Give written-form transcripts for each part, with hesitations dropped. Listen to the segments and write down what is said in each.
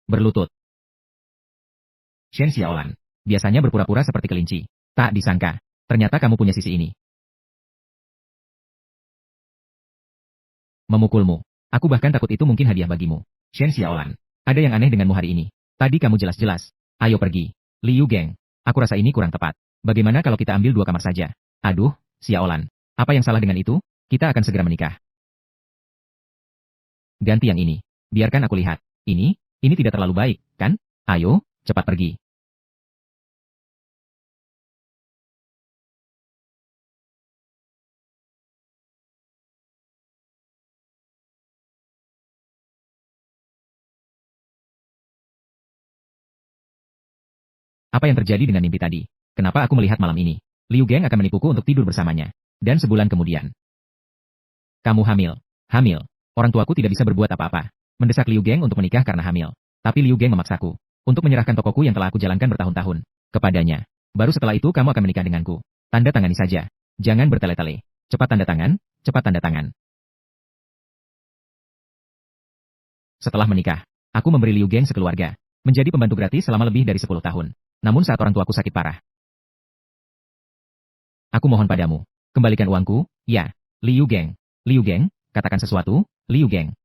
berlutut. Shen Xiaolan, biasanya berpura-pura seperti kelinci. Tak disangka, ternyata kamu punya sisi ini. Memukulmu. Aku bahkan takut itu mungkin hadiah bagimu. Shen Xiaolan, ada yang aneh denganmu hari ini. Tadi kamu jelas-jelas. Ayo pergi. Liu Geng, aku rasa ini kurang tepat. Bagaimana kalau kita ambil 2 kamar saja? Aduh, Xiaolan, apa yang salah dengan itu? Kita akan segera menikah. Ganti yang ini. Biarkan aku lihat. Ini tidak terlalu baik, kan? Ayo, cepat pergi. Apa yang terjadi dengan mimpi tadi? Kenapa aku melihat malam ini? Liu Geng akan menipuku untuk tidur bersamanya. Dan sebulan kemudian. Kamu hamil. Hamil. Orang tuaku tidak bisa berbuat apa-apa. Mendesak Liu Geng untuk menikah karena hamil. Tapi Liu Geng memaksaku. Untuk menyerahkan tokoku yang telah aku jalankan bertahun-tahun. Kepadanya. Baru setelah itu kamu akan menikah denganku. Tanda tangani saja. Jangan bertele-tele. Cepat tanda tangan. Cepat tanda tangan. Setelah menikah, aku memberi Liu Geng sekeluarga. Menjadi pembantu gratis selama lebih dari 10 tahun. Namun saat orang tuaku sakit parah. Aku mohon padamu. Kembalikan uangku, ya. Liu Geng. Liu Geng, katakan sesuatu, Liu Geng.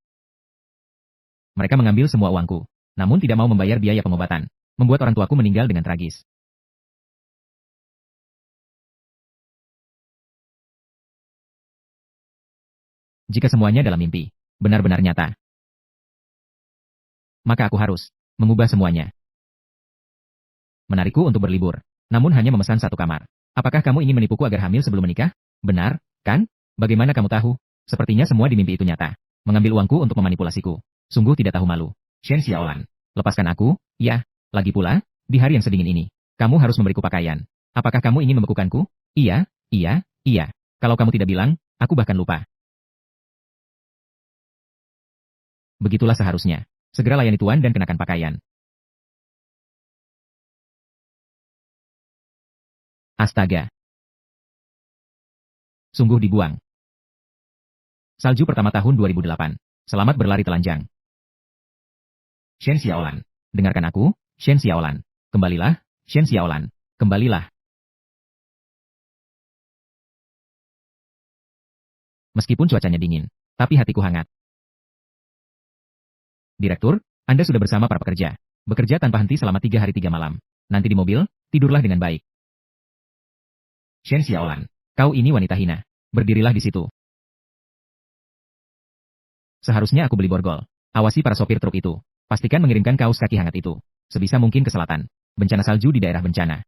Mereka mengambil semua uangku. Namun tidak mau membayar biaya pengobatan. Membuat orang tuaku meninggal dengan tragis. Jika semuanya dalam mimpi, benar-benar nyata. Maka aku harus mengubah semuanya. Menarikku untuk berlibur, namun hanya memesan 1 kamar. Apakah kamu ingin menipuku agar hamil sebelum menikah? Benar, kan? Bagaimana kamu tahu? Sepertinya semua di mimpi itu nyata. Mengambil uangku untuk memanipulasiku. Sungguh tidak tahu malu. Shen Xiaolan, lepaskan aku, ya. Lagi pula, di hari yang sedingin ini, kamu harus memberiku pakaian. Apakah kamu ingin membekukanku? Iya, iya, iya. Kalau kamu tidak bilang, aku bahkan lupa. Begitulah seharusnya. Segera layani tuan dan kenakan pakaian. Astaga. Sungguh dibuang. Salju pertama tahun 2008. Selamat berlari telanjang. Shen Xiaolan. Dengarkan aku, Shen Xiaolan. Kembalilah, Shen Xiaolan. Kembalilah. Meskipun cuacanya dingin, tapi hatiku hangat. Direktur, Anda sudah bersama para pekerja. Bekerja tanpa henti selama 3 hari 3 malam. Nanti di mobil, tidurlah dengan baik. Shen Xiaolan, kau ini wanita hina. Berdirilah di situ. Seharusnya aku beli borgol. Awasi para sopir truk itu. Pastikan mengirimkan kaos kaki hangat itu. Sebisa mungkin ke selatan. Bencana salju di daerah bencana.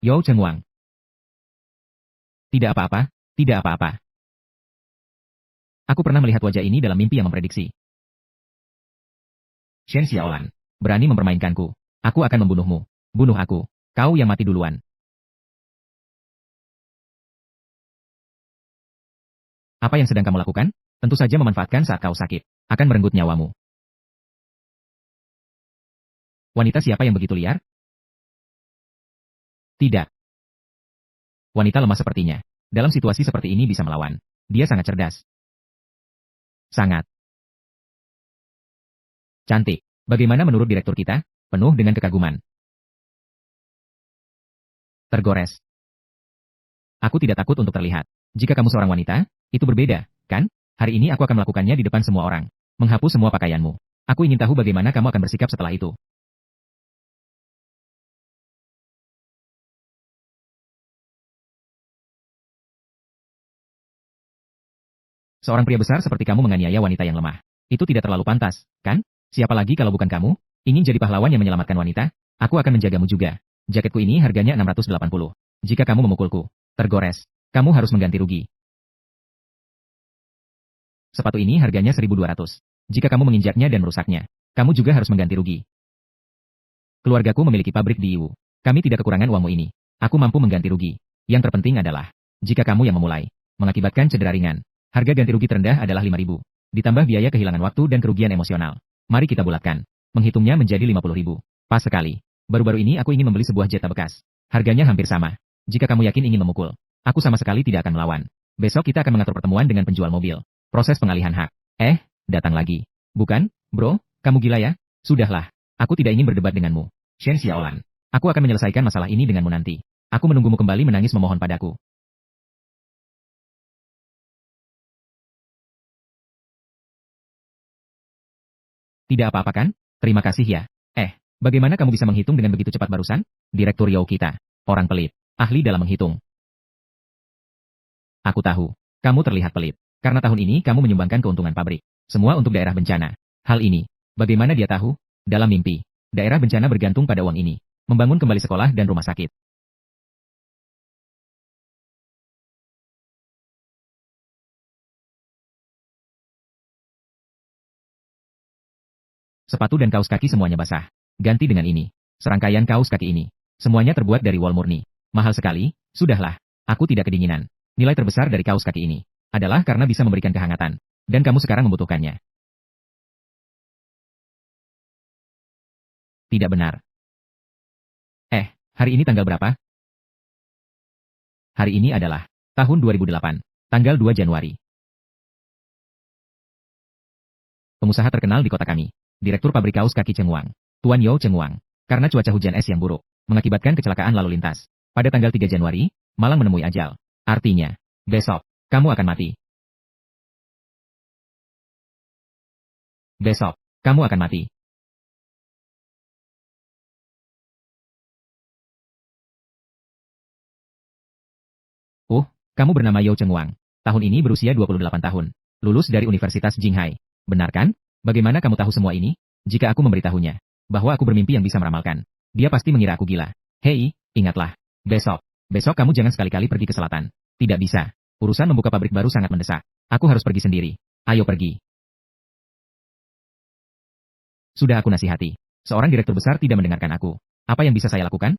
Yao Chengwang. Tidak apa-apa, tidak apa-apa. Aku pernah melihat wajah ini dalam mimpi yang memprediksi. Shen Xiaolan, berani mempermainkanku. Aku akan membunuhmu. Bunuh aku. Kau yang mati duluan. Apa yang sedang kamu lakukan? Tentu saja memanfaatkan saat kau sakit. Akan merenggut nyawamu. Wanita siapa yang begitu liar? Tidak. Wanita lemah sepertinya. Dalam situasi seperti ini bisa melawan. Dia sangat cerdas. Sangat. Cantik. Bagaimana menurut direktur kita? Penuh dengan kekaguman. Tergores. Aku tidak takut untuk terlihat. Jika kamu seorang wanita, itu berbeda, kan? Hari ini aku akan melakukannya di depan semua orang. Menghapus semua pakaianmu. Aku ingin tahu bagaimana kamu akan bersikap setelah itu. Seorang pria besar seperti kamu menganiaya wanita yang lemah. Itu tidak terlalu pantas, kan? Siapa lagi kalau bukan kamu? Ingin jadi pahlawan yang menyelamatkan wanita? Aku akan menjagamu juga. Jaketku ini harganya 680. Jika kamu memukulku, tergores, kamu harus mengganti rugi. Sepatu ini harganya 1.200. Jika kamu menginjaknya dan merusaknya, kamu juga harus mengganti rugi. Keluargaku memiliki pabrik di Yiwu. Kami tidak kekurangan uangmu ini. Aku mampu mengganti rugi. Yang terpenting adalah, jika kamu yang memulai, mengakibatkan cedera ringan, harga ganti rugi terendah adalah 5.000. Ditambah biaya kehilangan waktu dan kerugian emosional. Mari kita bulatkan. Menghitungnya menjadi 50.000. Pas sekali. Baru-baru ini aku ingin membeli sebuah Jetta bekas. Harganya hampir sama. Jika kamu yakin ingin memukul, aku sama sekali tidak akan melawan. Besok kita akan mengatur pertemuan dengan penjual mobil. Proses pengalihan hak. Datang lagi. Bukan, bro, kamu gila ya? Sudahlah. Aku tidak ingin berdebat denganmu. Shen Xiaolan. Aku akan menyelesaikan masalah ini denganmu nanti. Aku menunggumu kembali menangis memohon padaku. Tidak apa-apa kan? Terima kasih ya. Bagaimana kamu bisa menghitung dengan begitu cepat barusan? Direktur Yao kita. Orang pelit. Ahli dalam menghitung. Aku tahu. Kamu terlihat pelit. Karena tahun ini kamu menyumbangkan keuntungan pabrik. Semua untuk daerah bencana. Hal ini. Bagaimana dia tahu? Dalam mimpi. Daerah bencana bergantung pada uang ini. Membangun kembali sekolah dan rumah sakit. Sepatu dan kaos kaki semuanya basah. Ganti dengan ini. Serangkaian kaos kaki ini. Semuanya terbuat dari wol murni. Mahal sekali, sudahlah. Aku tidak kedinginan. Nilai terbesar dari kaos kaki ini adalah karena bisa memberikan kehangatan. Dan kamu sekarang membutuhkannya. Tidak benar. Hari ini tanggal berapa? Hari ini adalah tahun 2008, tanggal 2 Januari. Pengusaha terkenal di kota kami. Direktur pabrik kaos kaki Cheng Wang. Tuan Yao Cheng Wang. Karena cuaca hujan es yang buruk, mengakibatkan kecelakaan lalu lintas. Pada tanggal 3 Januari, malang menemui ajal. Artinya, besok, kamu akan mati. Besok, kamu akan mati. Kamu bernama Yao Cheng Wang. Tahun ini berusia 28 tahun. Lulus dari Universitas Jinghai. Benar kan? Bagaimana kamu tahu semua ini? Jika aku memberitahunya bahwa aku bermimpi yang bisa meramalkan, dia pasti mengira aku gila. Hei, ingatlah. Besok kamu jangan sekali-kali pergi ke selatan. Tidak bisa. Urusan membuka pabrik baru sangat mendesak. Aku harus pergi sendiri. Ayo pergi. Sudah aku nasihati. Seorang direktur besar tidak mendengarkan aku. Apa yang bisa saya lakukan?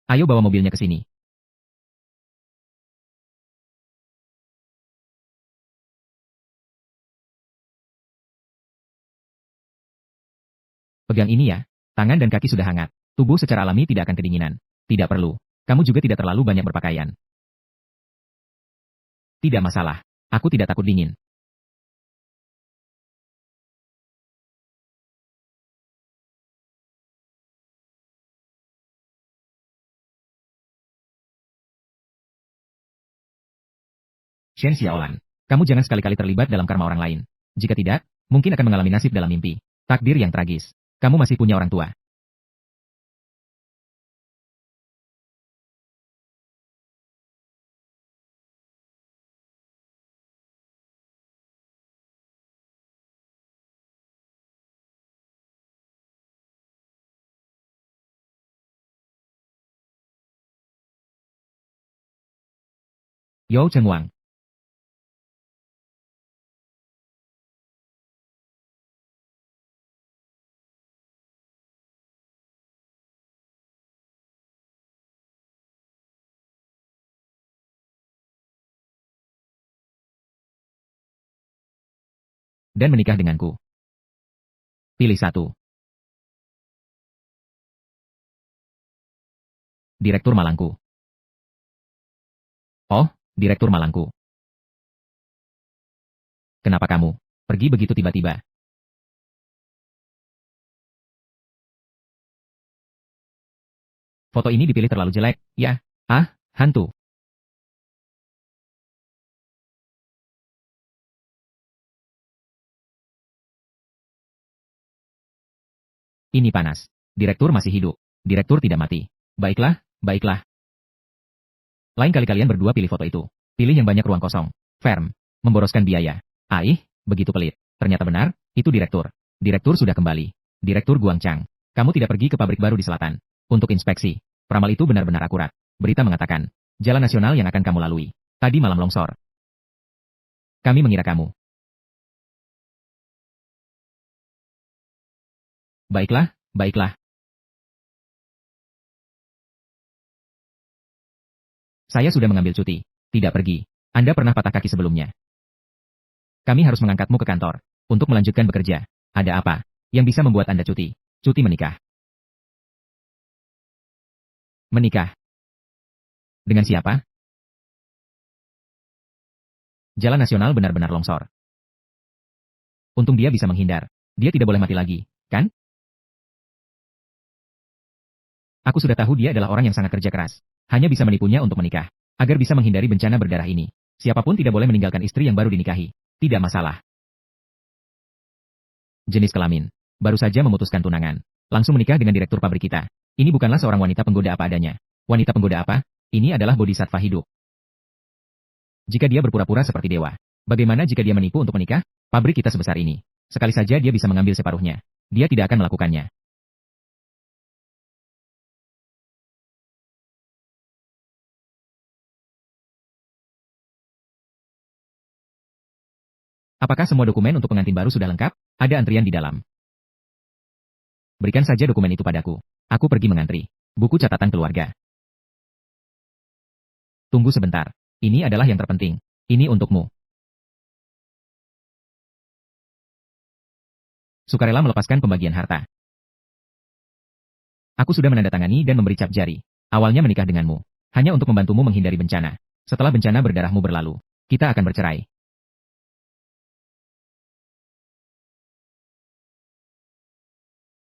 Ayo bawa mobilnya ke sini. Pegang ini ya. Tangan dan kaki sudah hangat. Tubuh secara alami tidak akan kedinginan. Tidak perlu. Kamu juga tidak terlalu banyak berpakaian. Tidak masalah. Aku tidak takut dingin. Shen Xiaolan, kamu jangan sekali-kali terlibat dalam karma orang lain. Jika tidak, mungkin akan mengalami nasib dalam mimpi. Takdir yang tragis. Kamu masih punya orang tua. Yao Cheng Wang. Dan menikah denganku. Pilih satu. Direktur Malangku. Oh, Direktur Malangku. Kenapa kamu pergi begitu tiba-tiba? Foto ini dipilih terlalu jelek, ya? Hantu. Ini panas. Direktur masih hidup. Direktur tidak mati. Baiklah, baiklah. Lain kali kalian berdua pilih foto itu. Pilih yang banyak ruang kosong. Firm. Memboroskan biaya. Begitu pelit. Ternyata benar, itu direktur. Direktur sudah kembali. Direktur Guangchang. Kamu tidak pergi ke pabrik baru di selatan. Untuk inspeksi. Peramal itu benar-benar akurat. Berita mengatakan, jalan nasional yang akan kamu lalui. Tadi malam longsor. Kami mengira kamu. Baiklah, baiklah. Saya sudah mengambil cuti. Tidak pergi. Anda pernah patah kaki sebelumnya. Kami harus mengangkatmu ke kantor. Untuk melanjutkan bekerja. Ada apa? Yang bisa membuat Anda cuti? Cuti menikah. Menikah. Dengan siapa? Jalan nasional benar-benar longsor. Untung dia bisa menghindar. Dia tidak boleh mati lagi, kan? Aku sudah tahu dia adalah orang yang sangat kerja keras. Hanya bisa menipunya untuk menikah. Agar bisa menghindari bencana berdarah ini. Siapapun tidak boleh meninggalkan istri yang baru dinikahi. Tidak masalah. Jenis kelamin. Baru saja memutuskan tunangan. Langsung menikah dengan direktur pabrik kita. Ini bukanlah seorang wanita penggoda apa adanya. Wanita penggoda apa? Ini adalah bodhisattva hidup. Jika dia berpura-pura seperti dewa. Bagaimana jika dia menipu untuk menikah? Pabrik kita sebesar ini. Sekali saja dia bisa mengambil separuhnya. Dia tidak akan melakukannya. Apakah semua dokumen untuk pengantin baru sudah lengkap? Ada antrian di dalam. Berikan saja dokumen itu padaku. Aku pergi mengantri. Buku catatan keluarga. Tunggu sebentar. Ini adalah yang terpenting. Ini untukmu. Sukarela melepaskan pembagian harta. Aku sudah menandatangani dan memberi cap jari. Awalnya menikah denganmu. Hanya untuk membantumu menghindari bencana. Setelah bencana berdarahmu berlalu. Kita akan bercerai.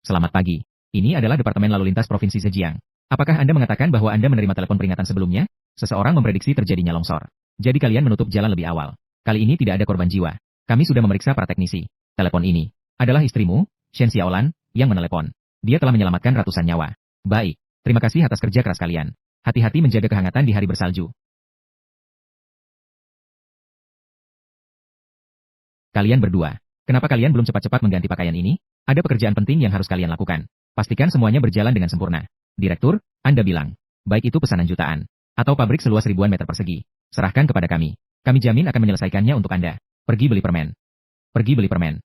Selamat pagi. Ini adalah Departemen Lalu Lintas Provinsi Zhejiang. Apakah Anda mengatakan bahwa Anda menerima telepon peringatan sebelumnya? Seseorang memprediksi terjadinya longsor. Jadi kalian menutup jalan lebih awal. Kali ini tidak ada korban jiwa. Kami sudah memeriksa para teknisi. Telepon ini adalah istrimu, Shen Xiaolan, yang menelepon. Dia telah menyelamatkan ratusan nyawa. Baik. Terima kasih atas kerja keras kalian. Hati-hati menjaga kehangatan di hari bersalju. Kalian berdua. Kenapa kalian belum cepat-cepat mengganti pakaian ini? Ada pekerjaan penting yang harus kalian lakukan. Pastikan semuanya berjalan dengan sempurna. Direktur, Anda bilang. Baik itu pesanan jutaan. Atau pabrik seluas ribuan meter persegi. Serahkan kepada kami. Kami jamin akan menyelesaikannya untuk Anda. Pergi beli permen. Pergi beli permen.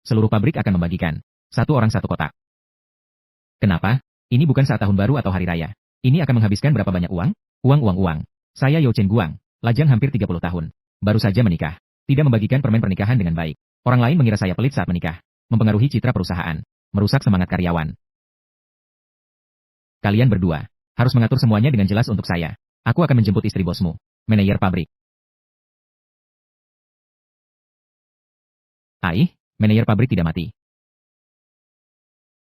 Seluruh pabrik akan membagikan. Satu orang satu kotak. Kenapa? Ini bukan saat tahun baru atau hari raya. Ini akan menghabiskan berapa banyak uang? Uang. Saya Yao Chen Guang. Lajang hampir 30 tahun. Baru saja menikah. Tidak membagikan permen pernikahan dengan baik. Orang lain mengira saya pelit saat menikah. Mempengaruhi citra perusahaan. Merusak semangat karyawan. Kalian berdua harus mengatur semuanya dengan jelas untuk saya. Aku akan menjemput istri bosmu, manajer pabrik. Manajer pabrik tidak mati.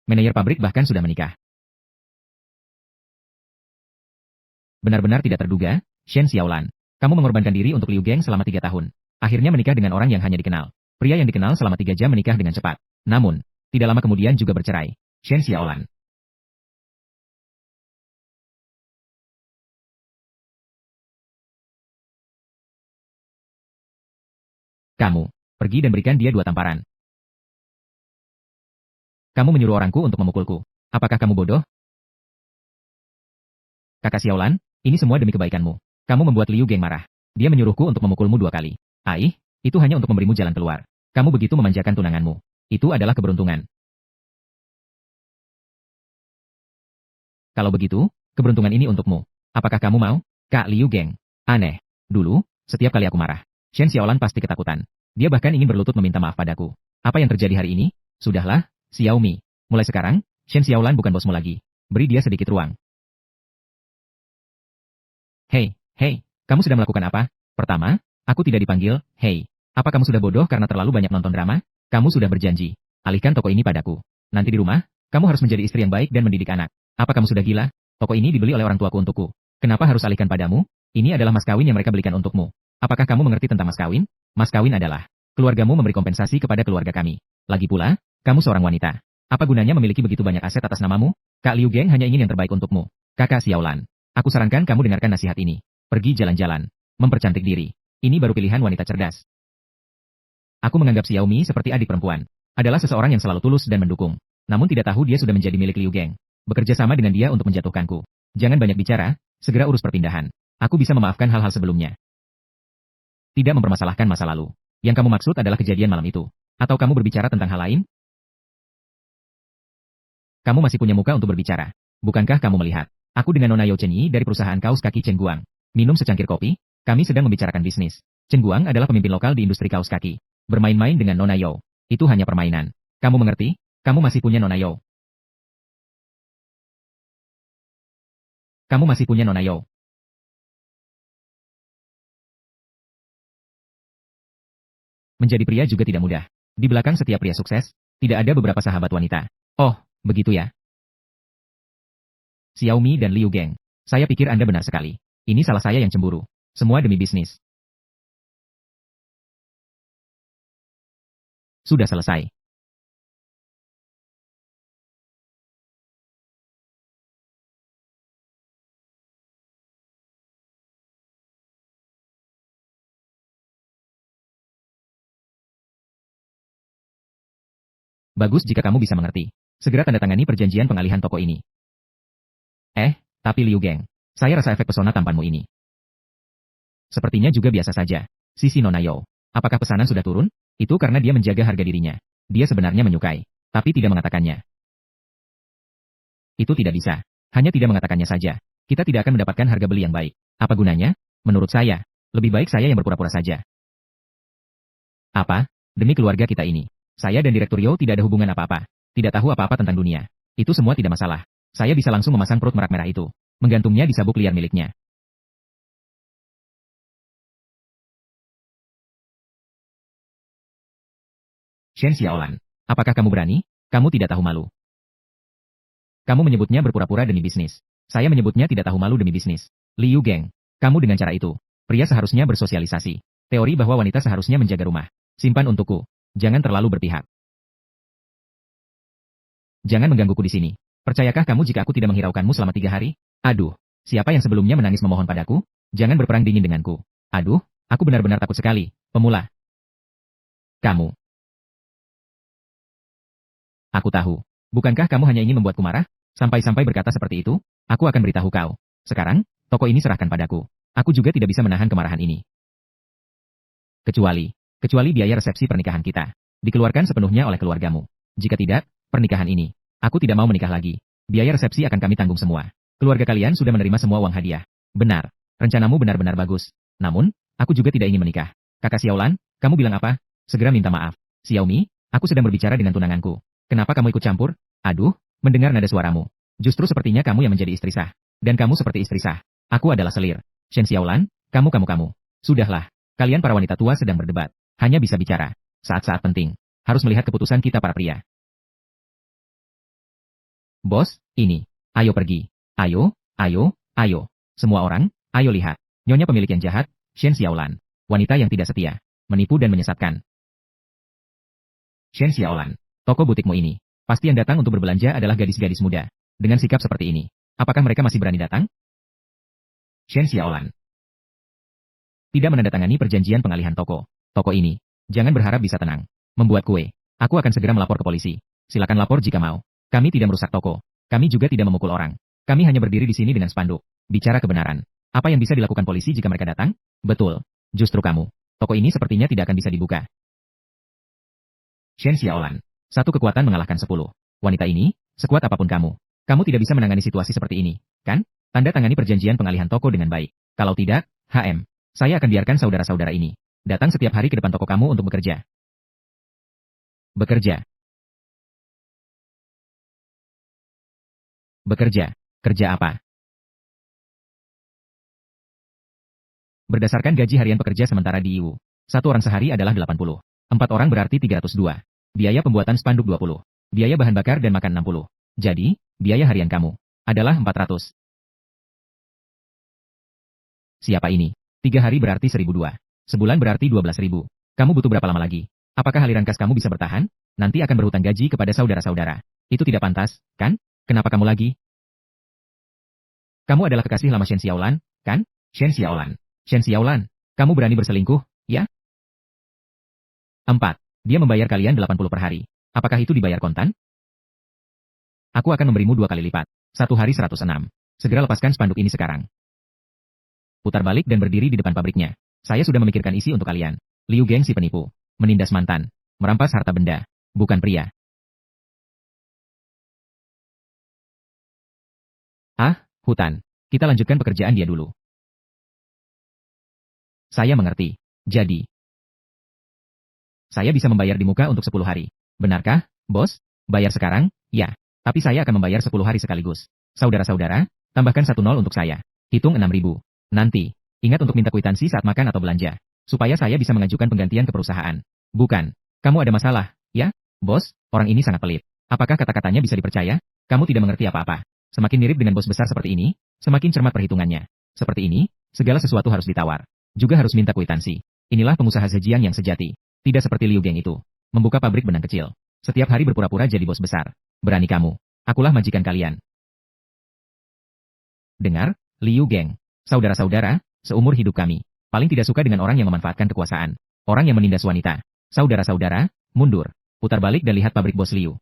Manajer pabrik bahkan sudah menikah. Benar-benar tidak terduga, Shen Xiaolan. Kamu mengorbankan diri untuk Liu Geng selama 3 tahun. Akhirnya menikah dengan orang yang hanya dikenal. Pria yang dikenal selama 3 jam menikah dengan cepat. Namun, tidak lama kemudian juga bercerai. Shen Xiaolan. Kamu, pergi dan berikan dia 2 tamparan. Kamu menyuruh orangku untuk memukulku. Apakah kamu bodoh? Kakak Xiaolan, ini semua demi kebaikanmu. Kamu membuat Liu Geng marah. Dia menyuruhku untuk memukulmu 2 kali. Itu hanya untuk memberimu jalan keluar. Kamu begitu memanjakan tunanganmu. Itu adalah keberuntungan. Kalau begitu, keberuntungan ini untukmu. Apakah kamu mau? Kak Liu Geng. Aneh. Dulu, setiap kali aku marah, Shen Xiaolan pasti ketakutan. Dia bahkan ingin berlutut meminta maaf padaku. Apa yang terjadi hari ini? Sudahlah, Xiaomi. Mulai sekarang, Shen Xiaolan bukan bosmu lagi. Beri dia sedikit ruang. Hei, kamu sudah melakukan apa? Pertama, aku tidak dipanggil, hei. Apa kamu sudah bodoh karena terlalu banyak nonton drama? Kamu sudah berjanji. Alihkan toko ini padaku. Nanti di rumah, kamu harus menjadi istri yang baik dan mendidik anak. Apa kamu sudah gila? Toko ini dibeli oleh orang tuaku untukku. Kenapa harus alihkan padamu? Ini adalah mas kawin yang mereka belikan untukmu. Apakah kamu mengerti tentang mas kawin? Mas kawin adalah keluargamu memberi kompensasi kepada keluarga kami. Lagi pula, kamu seorang wanita. Apa gunanya memiliki begitu banyak aset atas namamu? Kak Liu Geng hanya ingin yang terbaik untukmu. Kakak Xiaolan, aku sarankan kamu dengarkan nasihat ini. Pergi jalan-jalan. Mempercantik diri. Ini baru pilihan wanita cerdas. Aku menganggap Xiaomi seperti adik perempuan. Adalah seseorang yang selalu tulus dan mendukung. Namun tidak tahu dia sudah menjadi milik Liu Geng. Bekerja sama dengan dia untuk menjatuhkanku. Jangan banyak bicara, segera urus perpindahan. Aku bisa memaafkan hal-hal sebelumnya. Tidak mempermasalahkan masa lalu. Yang kamu maksud adalah kejadian malam itu. Atau kamu berbicara tentang hal lain? Kamu masih punya muka untuk berbicara. Bukankah kamu melihat? Aku dengan Nona Yao Chen Yi dari perusahaan kaos kaki Chen Guang. Minum secangkir kopi, kami sedang membicarakan bisnis. Chen Guang adalah pemimpin lokal di industri kaos kaki. Bermain-main dengan Nona Yao. Itu hanya permainan. Kamu mengerti? Kamu masih punya Nona Yao. Kamu masih punya Nona Yao. Menjadi pria juga tidak mudah. Di belakang setiap pria sukses, tidak ada beberapa sahabat wanita. Oh, begitu ya. Xiaomi dan Liu Geng. Saya pikir Anda benar sekali. Ini salah saya yang cemburu. Semua demi bisnis. Sudah selesai. Bagus jika kamu bisa mengerti. Segera tanda tangani perjanjian pengalihan toko ini. Tapi Liu Geng, saya rasa efek pesona tampanmu ini. Sepertinya juga biasa saja. Sisi Nona Yao. Apakah pesanan sudah turun? Itu karena dia menjaga harga dirinya. Dia sebenarnya menyukai, tapi tidak mengatakannya. Itu tidak bisa. Hanya tidak mengatakannya saja. Kita tidak akan mendapatkan harga beli yang baik. Apa gunanya? Menurut saya, lebih baik saya yang berpura-pura saja. Apa? Demi keluarga kita ini. Saya dan Direktur Yao tidak ada hubungan apa-apa. Tidak tahu apa-apa tentang dunia. Itu semua tidak masalah. Saya bisa langsung memasang perut merak merah itu. Menggantungnya di sabuk liar miliknya. Shen Xiaolan, apakah kamu berani? Kamu tidak tahu malu. Kamu menyebutnya berpura-pura demi bisnis. Saya menyebutnya tidak tahu malu demi bisnis. Liu Geng, kamu dengan cara itu, pria seharusnya bersosialisasi. Teori bahwa wanita seharusnya menjaga rumah. Simpan untukku. Jangan terlalu berpihak. Jangan menggangguku di sini. Percayakah kamu jika aku tidak menghiraukanmu selama 3 hari? Aduh, siapa yang sebelumnya menangis memohon padaku? Jangan berperang dingin denganku. Aduh, aku benar-benar takut sekali, pemula. Kamu. Aku tahu. Bukankah kamu hanya ingin membuatku marah? Sampai-sampai berkata seperti itu, aku akan beritahu kau. Sekarang, toko ini serahkan padaku. Aku juga tidak bisa menahan kemarahan ini. Kecuali biaya resepsi pernikahan kita. Dikeluarkan sepenuhnya oleh keluargamu. Jika tidak, pernikahan ini, aku tidak mau menikah lagi. Biaya resepsi akan kami tanggung semua. Keluarga kalian sudah menerima semua uang hadiah. Benar, rencanamu benar-benar bagus. Namun, aku juga tidak ingin menikah. Kakak Xiaolan, kamu bilang apa? Segera minta maaf. Xiaomi, aku sedang berbicara dengan tunanganku. Kenapa kamu ikut campur? Aduh, mendengar nada suaramu. Justru sepertinya kamu yang menjadi istri sah. Dan kamu seperti istri sah. Aku adalah selir. Shen Xiaolan, kamu. Sudahlah, kalian para wanita tua sedang berdebat. Hanya bisa bicara. Saat-saat penting. Harus melihat keputusan kita para pria. Bos, ini. Ayo pergi. Ayo. Semua orang, ayo lihat. Nyonya pemilik yang jahat, Shen Xiaolan. Wanita yang tidak setia. Menipu dan menyesatkan. Shen Xiaolan. Toko butikmu ini. Pasti yang datang untuk berbelanja adalah gadis-gadis muda. Dengan sikap seperti ini. Apakah mereka masih berani datang? Shen Xiaolan. Tidak menandatangani perjanjian pengalihan toko. Toko ini. Jangan berharap bisa tenang. Membuat kue. Aku akan segera melapor ke polisi. Silakan lapor jika mau. Kami tidak merusak toko. Kami juga tidak memukul orang. Kami hanya berdiri di sini dengan spanduk. Bicara kebenaran. Apa yang bisa dilakukan polisi jika mereka datang? Betul. Justru kamu. Toko ini sepertinya tidak akan bisa dibuka. Shen Xiaolan. Satu kekuatan mengalahkan 10. Wanita ini, sekuat apapun kamu. Kamu tidak bisa menangani situasi seperti ini, kan? Tanda tangani perjanjian pengalihan toko dengan baik. Kalau tidak, saya akan biarkan saudara-saudara ini datang setiap hari ke depan toko kamu untuk bekerja. Bekerja. Kerja apa? Berdasarkan gaji harian pekerja sementara di IU, satu orang sehari adalah 80. 4 orang berarti 302. Biaya pembuatan spanduk 20. Biaya bahan bakar dan makan 60. Jadi, biaya harian kamu adalah 400. Siapa ini? 3 hari berarti 1002. Sebulan berarti 12.000. Kamu butuh berapa lama lagi? Apakah aliran kas kamu bisa bertahan? Nanti akan berhutang gaji kepada saudara-saudara. Itu tidak pantas, kan? Kenapa kamu lagi? Kamu adalah kekasih lama Shen Xiaolan, kan? Shen Xiaolan. Shen Xiaolan, kamu berani berselingkuh, ya? 4. Dia membayar kalian 80 per hari. Apakah itu dibayar kontan? Aku akan memberimu 2 kali lipat. 1 hari 106. Segera lepaskan spanduk ini sekarang. Putar balik dan berdiri di depan pabriknya. Saya sudah memikirkan isi untuk kalian. Liu Geng si penipu. Menindas mantan. Merampas harta benda. Bukan pria. Hutan. Kita lanjutkan pekerjaan dia dulu. Saya mengerti. Jadi, saya bisa membayar di muka untuk 10 hari. Benarkah, bos? Bayar sekarang? Ya. Tapi saya akan membayar 10 hari sekaligus. Saudara-saudara, tambahkan 1 nol untuk saya. Hitung 6.000. Nanti, ingat untuk minta kwitansi saat makan atau belanja. Supaya saya bisa mengajukan penggantian ke perusahaan. Bukan. Kamu ada masalah, ya? Bos, orang ini sangat pelit. Apakah kata-katanya bisa dipercaya? Kamu tidak mengerti apa-apa. Semakin mirip dengan bos besar seperti ini, semakin cermat perhitungannya. Seperti ini, segala sesuatu harus ditawar. Juga harus minta kwitansi. Inilah pengusaha Zhejiang yang sejati. Tidak seperti Liu Geng itu. Membuka pabrik benang kecil. Setiap hari berpura-pura jadi bos besar. Berani kamu. Akulah majikan kalian. Dengar, Liu Geng. Saudara-saudara, seumur hidup kami. Paling tidak suka dengan orang yang memanfaatkan kekuasaan. Orang yang menindas wanita. Saudara-saudara, mundur. Putar balik dan lihat pabrik bos Liu.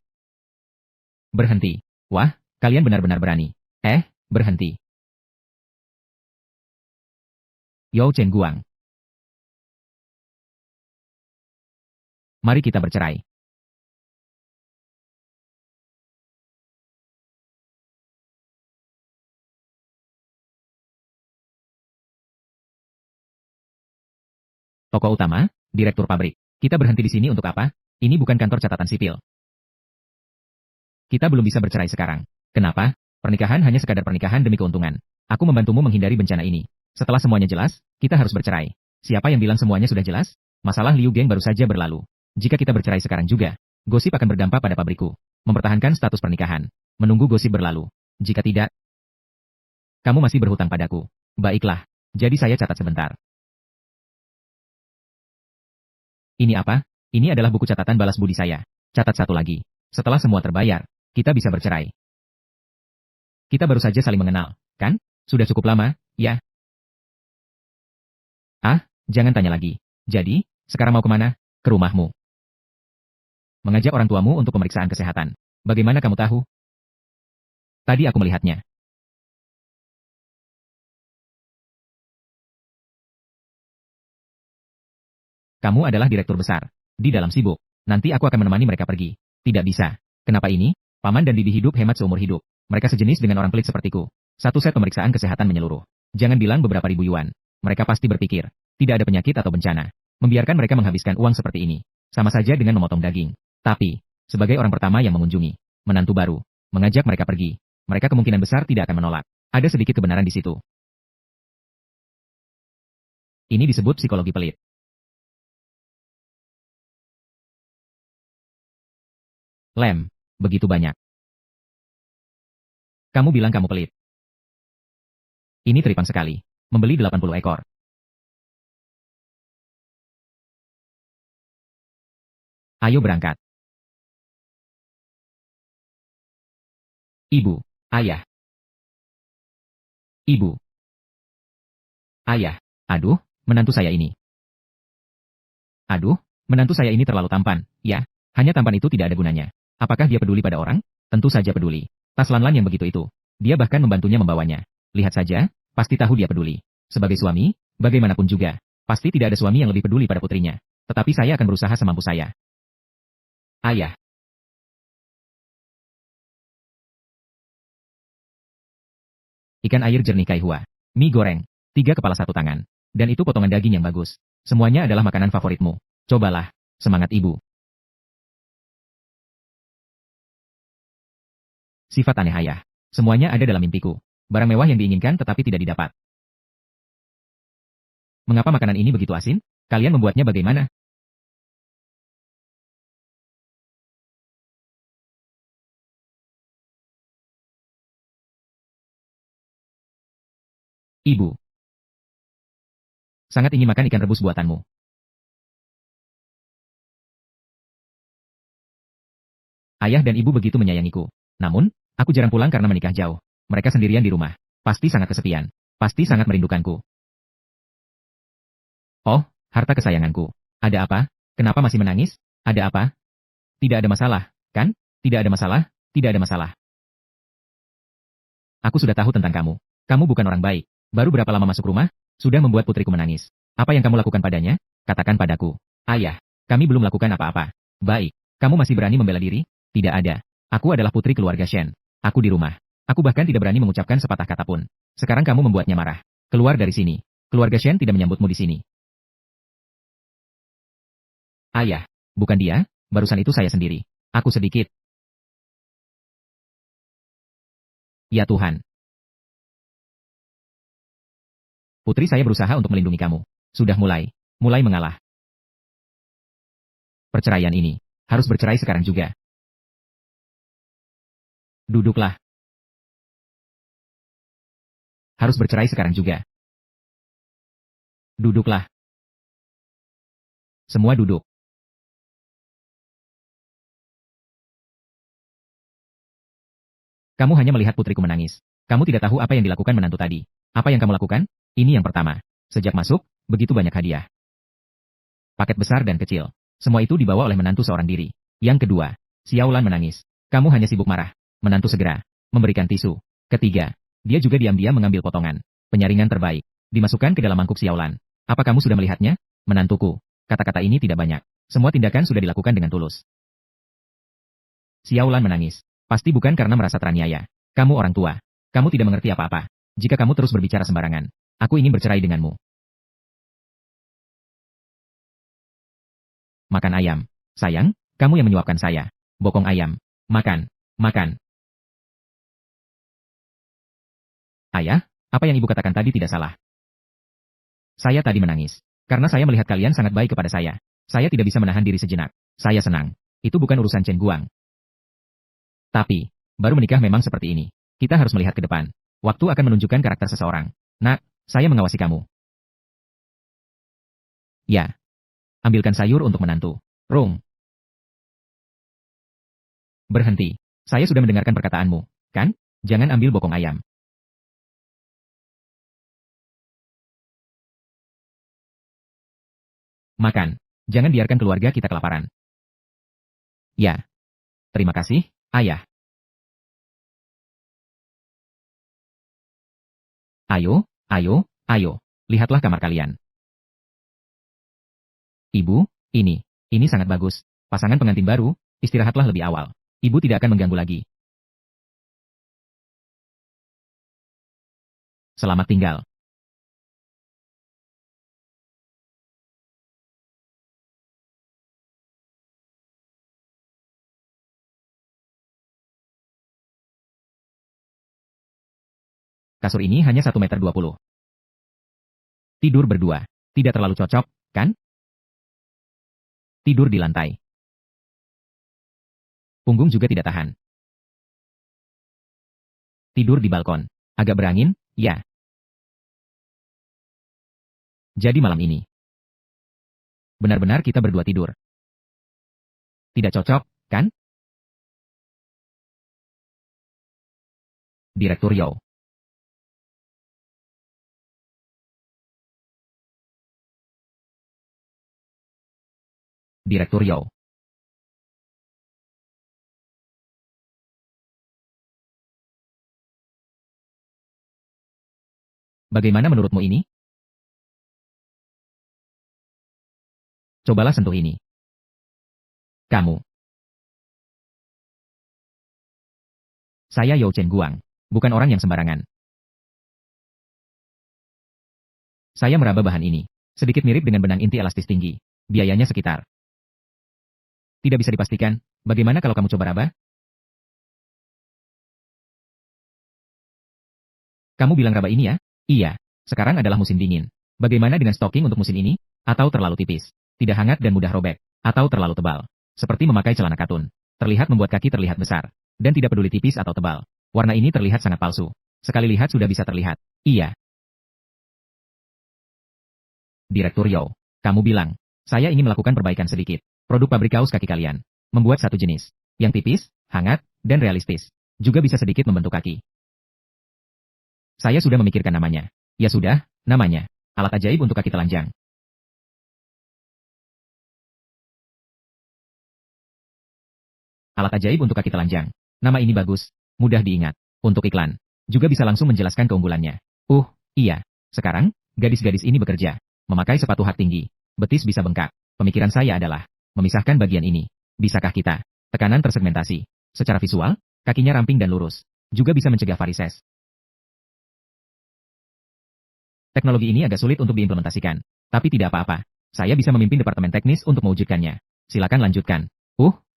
Berhenti. Wah, kalian benar-benar berani. Berhenti. Yao Chen Guang. Mari kita bercerai. Tokoh utama, direktur pabrik. Kita berhenti di sini untuk apa? Ini bukan kantor catatan sipil. Kita belum bisa bercerai sekarang. Kenapa? Pernikahan hanya sekadar pernikahan demi keuntungan. Aku membantumu menghindari bencana ini. Setelah semuanya jelas, kita harus bercerai. Siapa yang bilang semuanya sudah jelas? Masalah Liu Geng baru saja berlalu. Jika kita bercerai sekarang juga, gosip akan berdampak pada pabrikku. Mempertahankan status pernikahan. Menunggu gosip berlalu. Jika tidak, kamu masih berhutang padaku. Baiklah, jadi saya catat sebentar. Ini apa? Ini adalah buku catatan balas budi saya. Catat satu lagi. Setelah semua terbayar, kita bisa bercerai. Kita baru saja saling mengenal, kan? Sudah cukup lama, ya? Jangan tanya lagi. Jadi, sekarang mau kemana? Ke rumahmu. Mengajak orang tuamu untuk pemeriksaan kesehatan. Bagaimana kamu tahu? Tadi aku melihatnya. Kamu adalah direktur besar. Di dalam sibuk. Nanti aku akan menemani mereka pergi. Tidak bisa. Kenapa ini? Paman dan bibi hidup hemat seumur hidup. Mereka sejenis dengan orang pelit sepertiku. Satu set pemeriksaan kesehatan menyeluruh. Jangan bilang beberapa ribu yuan. Mereka pasti berpikir, tidak ada penyakit atau bencana. Membiarkan mereka menghabiskan uang seperti ini. Sama saja dengan memotong daging. Tapi, sebagai orang pertama yang mengunjungi, menantu baru, mengajak mereka pergi. Mereka kemungkinan besar tidak akan menolak. Ada sedikit kebenaran di situ. Ini disebut psikologi pelit. Lem, begitu banyak. Kamu bilang kamu pelit. Ini tripan sekali. Membeli 80 ekor. Ayo berangkat. Ibu, ayah. Ibu, ayah. Aduh, menantu saya ini. Aduh, menantu saya ini terlalu tampan, ya. Hanya tampan itu tidak ada gunanya. Apakah dia peduli pada orang? Tentu saja peduli. Tas Lanlan yang begitu itu. Dia bahkan membantunya membawanya. Lihat saja, pasti tahu dia peduli. Sebagai suami, bagaimanapun juga, pasti tidak ada suami yang lebih peduli pada putrinya. Tetapi saya akan berusaha semampu saya. Ayah. Ikan air jernih kaihua. Mie goreng. 3 kepala 1 tangan. Dan itu potongan daging yang bagus. Semuanya adalah makanan favoritmu. Cobalah. Semangat ibu. Sifat aneh ayah. Semuanya ada dalam mimpiku. Barang mewah yang diinginkan tetapi tidak didapat. Mengapa makanan ini begitu asin? Kalian membuatnya bagaimana? Ibu. Sangat ingin makan ikan rebus buatanmu. Ayah dan ibu begitu menyayangiku. Namun, aku jarang pulang karena menikah jauh. Mereka sendirian di rumah. Pasti sangat kesepian. Pasti sangat merindukanku. Oh, harta kesayanganku. Ada apa? Kenapa masih menangis? Ada apa? Tidak ada masalah, kan? Tidak ada masalah, tidak ada masalah. Aku sudah tahu tentang kamu. Kamu bukan orang baik. Baru berapa lama masuk rumah, sudah membuat putriku menangis. Apa yang kamu lakukan padanya? Katakan padaku. Ayah, kami belum lakukan apa-apa. Baik, kamu masih berani membela diri? Tidak ada. Aku adalah putri keluarga Shen. Aku di rumah. Aku bahkan tidak berani mengucapkan sepatah kata pun. Sekarang kamu membuatnya marah. Keluar dari sini. Keluarga Shen tidak menyambutmu di sini. Ayah, bukan dia, barusan itu saya sendiri. Aku sedikit. Ya Tuhan. Putri saya berusaha untuk melindungi kamu. Sudah mulai mengalah. Perceraian ini, harus bercerai sekarang juga. Duduklah. Harus bercerai sekarang juga. Duduklah. Semua duduk. Kamu hanya melihat putriku menangis. Kamu tidak tahu apa yang dilakukan menantu tadi. Apa yang kamu lakukan? Ini yang pertama. Sejak masuk, begitu banyak hadiah. Paket besar dan kecil. Semua itu dibawa oleh menantu seorang diri. Yang kedua, Xiaolan menangis. Kamu hanya sibuk marah. Menantu segera memberikan tisu. Ketiga, dia juga diam-diam mengambil potongan penyaringan terbaik. Dimasukkan ke dalam mangkuk Xiaolan. Apa kamu sudah melihatnya? Menantuku. Kata-kata ini tidak banyak. Semua tindakan sudah dilakukan dengan tulus. Xiaolan menangis. Pasti bukan karena merasa teraniaya. Kamu orang tua. Kamu tidak mengerti apa-apa. Jika kamu terus berbicara sembarangan, aku ingin bercerai denganmu. Makan ayam. Sayang, kamu yang menyuapkan saya. Bokong ayam. Makan. Makan. Ayah, apa yang ibu katakan tadi tidak salah. Saya tadi menangis. Karena saya melihat kalian sangat baik kepada saya. Saya tidak bisa menahan diri sejenak. Saya senang. Itu bukan urusan Chen Guang. Tapi, baru menikah memang seperti ini. Kita harus melihat ke depan. Waktu akan menunjukkan karakter seseorang. Nak, saya mengawasi kamu. Ya. Ambilkan sayur untuk menantu. Rung. Berhenti. Saya sudah mendengarkan perkataanmu, kan? Jangan ambil bokong ayam. Makan. Jangan biarkan keluarga kita kelaparan. Ya. Terima kasih, ayah. Ayo, ayo, ayo. Lihatlah kamar kalian. Ibu, ini sangat bagus. Pasangan pengantin baru, istirahatlah lebih awal. Ibu tidak akan mengganggu lagi. Selamat tinggal. Kasur ini hanya 1,20 meter. Tidur berdua. Tidak terlalu cocok, kan? Tidur di lantai. Punggung juga tidak tahan. Tidur di balkon. Agak berangin, ya. Jadi malam ini. Benar-benar kita berdua tidur. Tidak cocok, kan? Direktur Yao. Direktur Yao. Bagaimana menurutmu ini? Cobalah sentuh ini. Kamu. Saya Yao Chen Guang. Bukan orang yang sembarangan. Saya meraba bahan ini. Sedikit mirip dengan benang inti elastis tinggi. Biayanya sekitar. Tidak bisa dipastikan. Bagaimana kalau kamu coba raba? Kamu bilang raba ini ya? Iya. Sekarang adalah musim dingin. Bagaimana dengan stocking untuk musim ini? Atau terlalu tipis? Tidak hangat dan mudah robek? Atau terlalu tebal? Seperti memakai celana katun. Terlihat membuat kaki terlihat besar. Dan tidak peduli tipis atau tebal. Warna ini terlihat sangat palsu. Sekali lihat sudah bisa terlihat. Iya. Direktur Yao. Kamu bilang. Saya ingin melakukan perbaikan sedikit. Produk pabrik kaos kaki kalian. Membuat satu jenis. Yang tipis, hangat, dan realistis. Juga bisa sedikit membentuk kaki. Saya sudah memikirkan namanya. Ya sudah, namanya. Alat ajaib untuk kaki telanjang. Alat ajaib untuk kaki telanjang. Nama ini bagus, mudah diingat. Untuk iklan. Juga bisa langsung menjelaskan keunggulannya. Iya. Sekarang, gadis-gadis ini bekerja. Memakai sepatu hak tinggi. Betis bisa bengkak. Pemikiran saya adalah, memisahkan bagian ini. Bisakah kita? Tekanan tersegmentasi. Secara visual, kakinya ramping dan lurus. juga bisa mencegah varises. Teknologi ini agak sulit untuk diimplementasikan, tapi tidak apa-apa. Saya bisa memimpin departemen teknis untuk mewujudkannya. Silakan lanjutkan.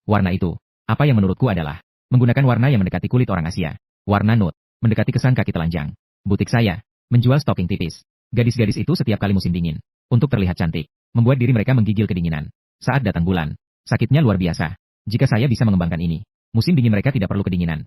Warna itu. Apa yang menurutku adalah menggunakan warna yang mendekati kulit orang Asia. Warna nude, mendekati kesan kaki telanjang. Butik saya menjual stocking tipis. Gadis-gadis itu setiap kali musim dingin, untuk terlihat cantik, membuat diri mereka menggigil kedinginan. Saat datang bulan, sakitnya luar biasa. Jika saya bisa mengembangkan ini, musim dingin mereka tidak perlu kedinginan.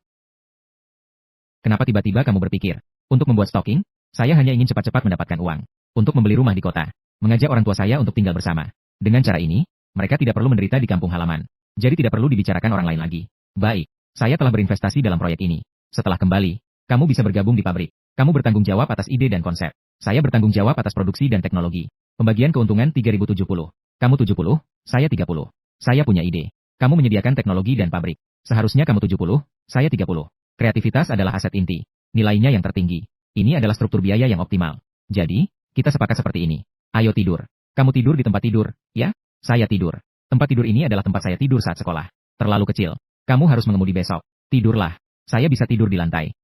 Kenapa tiba-tiba kamu berpikir untuk membuat stocking? Saya hanya ingin cepat-cepat mendapatkan uang untuk membeli rumah di kota, mengajak orang tua saya untuk tinggal bersama. Dengan cara ini, mereka tidak perlu menderita di kampung halaman. Jadi tidak perlu dibicarakan orang lain lagi. Baik, saya telah berinvestasi dalam proyek ini. Setelah kembali, kamu bisa bergabung di pabrik. Kamu bertanggung jawab atas ide dan konsep. Saya bertanggung jawab atas produksi dan teknologi. Pembagian keuntungan 3070. Kamu 70, saya 30. Saya punya ide. Kamu menyediakan teknologi dan pabrik. Seharusnya kamu 70, saya 30. Kreativitas adalah aset inti. Nilainya yang tertinggi. Ini adalah struktur biaya yang optimal. Jadi, kita sepakat seperti ini. Ayo tidur. Kamu tidur di tempat tidur, ya? Saya tidur. Tempat tidur ini adalah tempat saya tidur saat sekolah. Terlalu kecil. Kamu harus mengemudi besok. Tidurlah. Saya bisa tidur di lantai.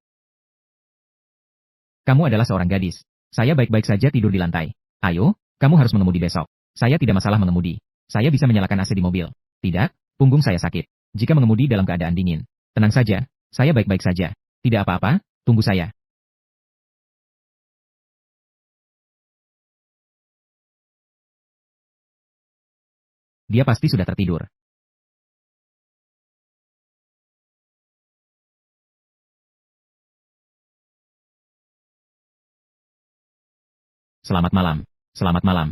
Kamu adalah seorang gadis. Saya baik-baik saja tidur di lantai. Ayo, kamu harus mengemudi besok. Saya tidak masalah mengemudi. Saya bisa menyalakan AC di mobil. Tidak, punggung saya sakit. Jika mengemudi dalam keadaan dingin. Tenang saja, saya baik-baik saja. Tidak apa-apa, tunggu saya. Dia pasti sudah tertidur. Selamat malam. Selamat malam.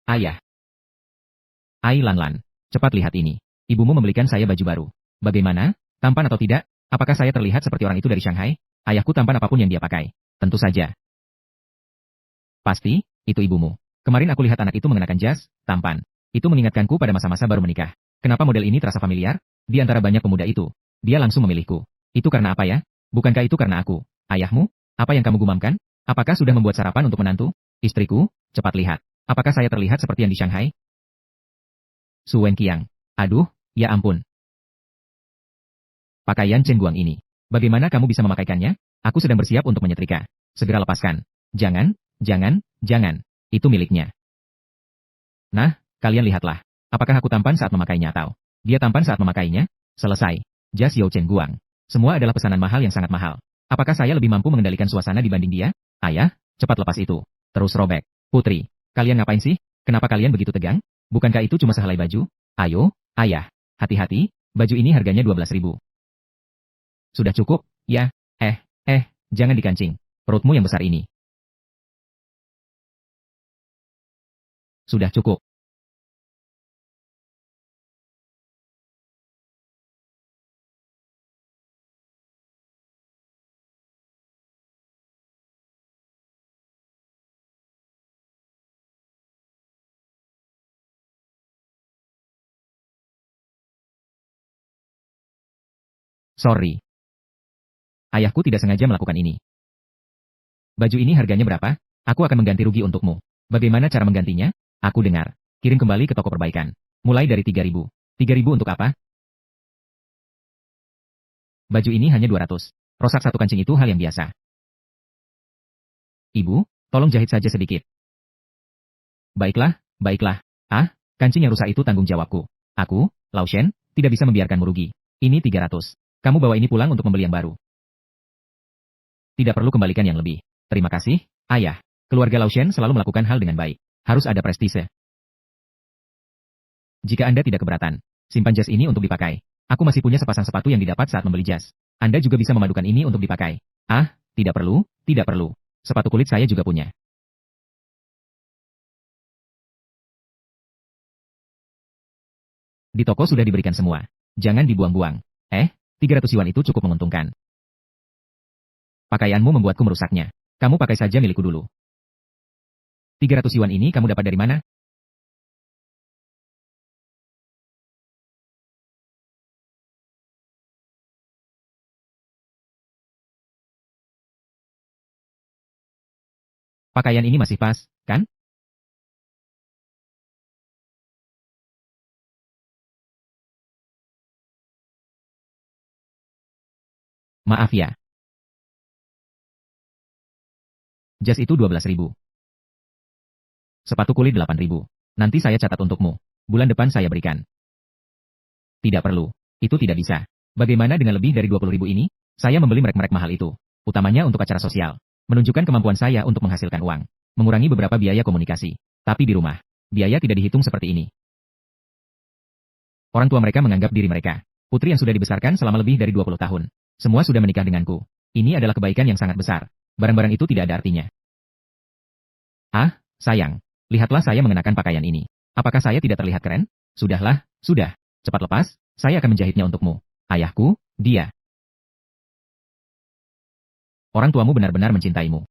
Ayah. Ai Lan Lan. Cepat lihat ini. Ibumu membelikan saya baju baru. Bagaimana? Tampan atau tidak? Apakah saya terlihat seperti orang itu dari Shanghai? Ayahku tampan apapun yang dia pakai. Tentu saja. Pasti, itu ibumu. Kemarin aku lihat anak itu mengenakan jas, tampan. Itu mengingatkanku pada masa-masa baru menikah. Kenapa model ini terasa familiar? Di antara banyak pemuda itu, dia langsung memilihku. Itu karena apa ya? Bukankah itu karena aku? Ayahmu? Apa yang kamu gumamkan? Apakah sudah membuat sarapan untuk menantu? Istriku, cepat lihat. Apakah saya terlihat seperti yang di Shanghai? Su Wenqiang. Aduh, ya ampun. Pakaian Chen Guang ini. Bagaimana kamu bisa memakaikannya? Aku sedang bersiap untuk menyetrika. Segera lepaskan. Jangan, jangan. Itu miliknya. Nah, kalian lihatlah. Apakah aku tampan saat memakainya atau dia tampan saat memakainya? Selesai. Jas Yao Chen Guang. Semua adalah pesanan mahal yang sangat mahal. Apakah saya lebih mampu mengendalikan suasana dibanding dia? Ayah, cepat lepas itu. Terus robek. Putri, kalian ngapain sih? Kenapa kalian begitu tegang? Bukankah itu cuma sehelai baju? Ayo, ayah. Hati-hati, baju ini harganya 12.000. Sudah cukup, ya? Jangan dikancing. Perutmu yang besar ini. Sudah cukup. Sorry. Ayahku tidak sengaja melakukan ini. Baju ini harganya berapa? Aku akan mengganti rugi untukmu. Bagaimana cara menggantinya? Aku dengar. Kirim kembali ke toko perbaikan. Mulai dari 3.000. 3.000 untuk apa? Baju ini hanya 200. Rosak satu kancing itu hal yang biasa. Ibu, tolong jahit saja sedikit. Baiklah. Kancing yang rusak itu tanggung jawabku. Aku, Lao Shen, tidak bisa membiarkanmu rugi. Ini 300. Kamu bawa ini pulang untuk membeli yang baru. Tidak perlu kembalikan yang lebih. Terima kasih, ayah. Keluarga Lao Shen selalu melakukan hal dengan baik. Harus ada prestise. Jika Anda tidak keberatan, simpan jas ini untuk dipakai. Aku masih punya sepasang sepatu yang didapat saat membeli jas. Anda juga bisa memadukan ini untuk dipakai. Tidak perlu. Sepatu kulit saya juga punya. Di toko sudah diberikan semua. Jangan dibuang-buang. 300 yuan itu cukup menguntungkan. Pakaianmu membuatku merusaknya. Kamu pakai saja milikku dulu. 300 yuan ini kamu dapat dari mana? Pakaian ini masih pas, kan? Maaf ya. Jas itu 12.000. Sepatu kulit 8.000. Nanti saya catat untukmu. Bulan depan saya berikan. Tidak perlu. Itu tidak bisa. Bagaimana dengan lebih dari 20.000 ini? Saya membeli merek-merek mahal itu. Utamanya untuk acara sosial. Menunjukkan kemampuan saya untuk menghasilkan uang. Mengurangi beberapa biaya komunikasi. Tapi di rumah, biaya tidak dihitung seperti ini. Orang tua mereka menganggap diri mereka putri yang sudah dibesarkan selama lebih dari 20 tahun. Semua sudah menikah denganku. Ini adalah kebaikan yang sangat besar. Barang-barang itu tidak ada artinya. Ah, sayang. Lihatlah saya mengenakan pakaian ini. Apakah saya tidak terlihat keren? Sudahlah, sudah. Cepat lepas, saya akan menjahitnya untukmu. Ayahku, dia. Orang tuamu benar-benar mencintaimu.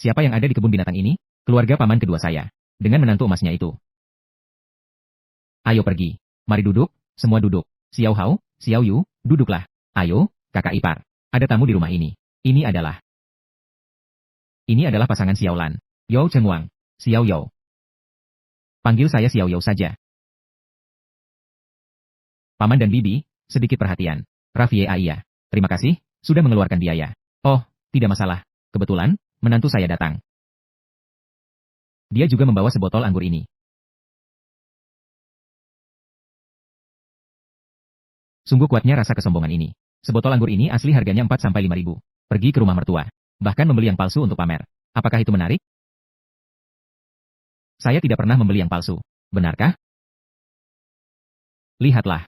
Siapa yang ada di kebun binatang ini? Keluarga paman kedua saya. Dengan menantu emasnya itu. Ayo pergi. Mari duduk, semua duduk. Xiao Hao, Xiao Yu, duduklah. Ayo, kakak ipar. Ada tamu di rumah ini. Ini adalah pasangan Xiao Lan. Yao Chengwang. Xiao Yao. Panggil saya Xiao Yao saja. Paman dan bibi, sedikit perhatian. Rafie Aiya. Terima kasih, sudah mengeluarkan biaya. Oh, tidak masalah. Kebetulan, menantu saya datang. Dia juga membawa sebotol anggur ini. Sungguh kuatnya rasa kesombongan ini. Sebotol anggur ini asli harganya 4-5 ribu. Pergi ke rumah mertua. Bahkan membeli yang palsu untuk pamer. Apakah itu menarik? Saya tidak pernah membeli yang palsu. Benarkah? Lihatlah.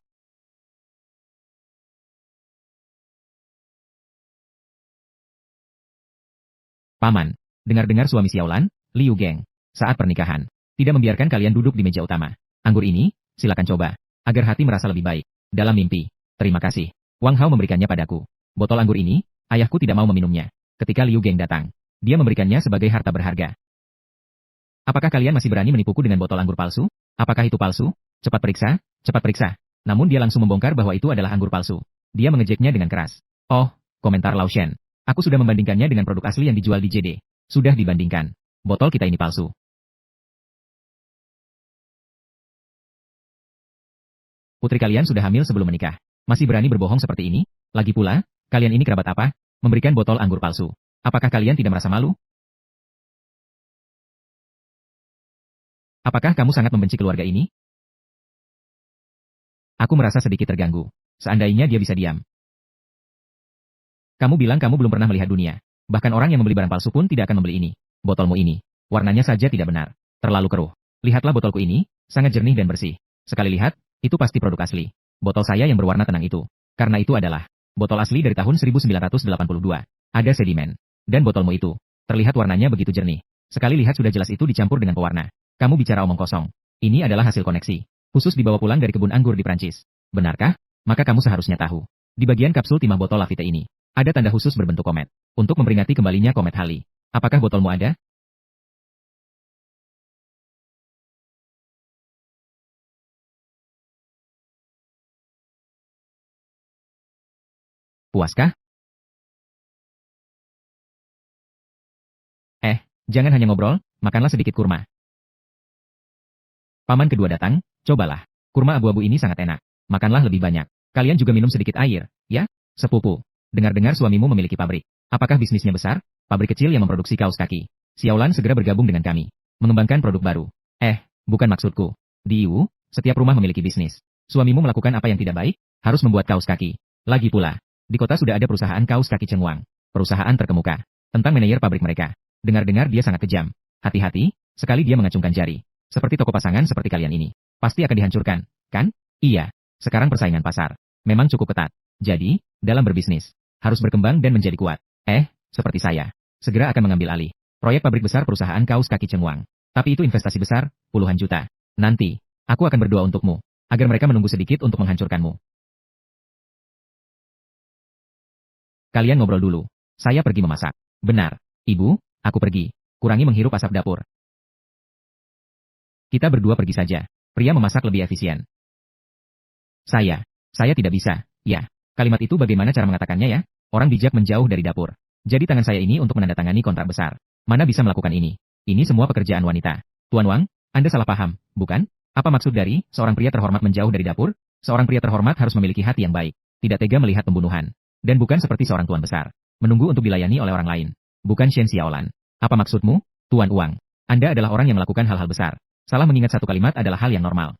Paman, dengar-dengar suami Xiaolan, Liu Geng, saat pernikahan, tidak membiarkan kalian duduk di meja utama. Anggur ini, silakan coba, agar hati merasa lebih baik. Dalam mimpi, terima kasih. Wang Hao memberikannya padaku. Botol anggur ini, ayahku tidak mau meminumnya. Ketika Liu Geng datang, dia memberikannya sebagai harta berharga. Apakah kalian masih berani menipuku dengan botol anggur palsu? Apakah itu palsu? Cepat periksa, cepat periksa. Namun dia langsung membongkar bahwa itu adalah anggur palsu. Dia mengejeknya dengan keras. Oh, komentar Lao Shen. Aku sudah membandingkannya dengan produk asli yang dijual di JD. Sudah dibandingkan. Botol kita ini palsu. Putri kalian sudah hamil sebelum menikah. Masih berani berbohong seperti ini? Lagi pula, kalian ini kerabat apa? Memberikan botol anggur palsu. Apakah kalian tidak merasa malu? Apakah kamu sangat membenci keluarga ini? Aku merasa sedikit terganggu. Seandainya dia bisa diam. Kamu bilang kamu belum pernah melihat dunia. Bahkan orang yang membeli barang palsu pun tidak akan membeli ini. Botolmu ini. Warnanya saja tidak benar. Terlalu keruh. Lihatlah botolku ini, sangat jernih dan bersih. Sekali lihat, itu pasti produk asli. Botol saya yang berwarna tenang itu. Karena itu adalah botol asli dari tahun 1982. Ada sedimen. Dan botolmu itu. Terlihat warnanya begitu jernih. Sekali lihat sudah jelas itu dicampur dengan pewarna. Kamu bicara omong kosong. Ini adalah hasil koneksi. Khusus dibawa pulang dari kebun anggur di Prancis. Benarkah? Maka kamu seharusnya tahu. Di bagian kapsul timah botol Lafite ini, ada tanda khusus berbentuk komet. Untuk memperingati kembalinya komet Halley. Apakah botolmu ada? Puaskah? Jangan hanya ngobrol, makanlah sedikit kurma. Paman kedua datang, cobalah. Kurma abu-abu ini sangat enak. Makanlah lebih banyak. Kalian juga minum sedikit air, ya? Sepupu. Dengar-dengar suamimu memiliki pabrik. Apakah bisnisnya besar? Pabrik kecil yang memproduksi kaos kaki. Xiaolan segera bergabung dengan kami. Mengembangkan produk baru. Bukan maksudku. Di Yiwu, setiap rumah memiliki bisnis. Suamimu melakukan apa yang tidak baik? Harus membuat kaos kaki. Lagi pula, di kota sudah ada perusahaan kaos kaki Chengwang. Perusahaan terkemuka. Tentang manajer pabrik mereka. Dengar-dengar dia sangat kejam. Hati-hati, sekali dia mengacungkan jari. Seperti toko pasangan seperti kalian ini. Pasti akan dihancurkan, kan? Iya. Sekarang persaingan pasar memang cukup ketat. Jadi, dalam berbisnis, harus berkembang dan menjadi kuat. Seperti saya. Segera akan mengambil alih proyek pabrik besar perusahaan kaos kaki Chengwang. Tapi itu investasi besar, puluhan juta. Nanti, aku akan berdoa untukmu, agar mereka menunggu sedikit untuk menghancurkanmu. Kalian ngobrol dulu. Saya pergi memasak. Benar. Ibu, aku pergi. Kurangi menghirup asap dapur. Kita berdua pergi saja. Pria memasak lebih efisien. Saya tidak bisa. Ya. Kalimat itu bagaimana cara mengatakannya ya? Orang bijak menjauh dari dapur. Jadi tangan saya ini untuk menandatangani kontrak besar. Mana bisa melakukan ini? Ini semua pekerjaan wanita. Tuan Wang, Anda salah paham, bukan? Apa maksud dari seorang pria terhormat menjauh dari dapur? Seorang pria terhormat harus memiliki hati yang baik. Tidak tega melihat pembunuhan. Dan bukan seperti seorang tuan besar. Menunggu untuk dilayani oleh orang lain. Bukan Shen Xiaolan. Apa maksudmu, Tuan Wang? Anda adalah orang yang melakukan hal-hal besar. Salah mengingat satu kalimat adalah hal yang normal.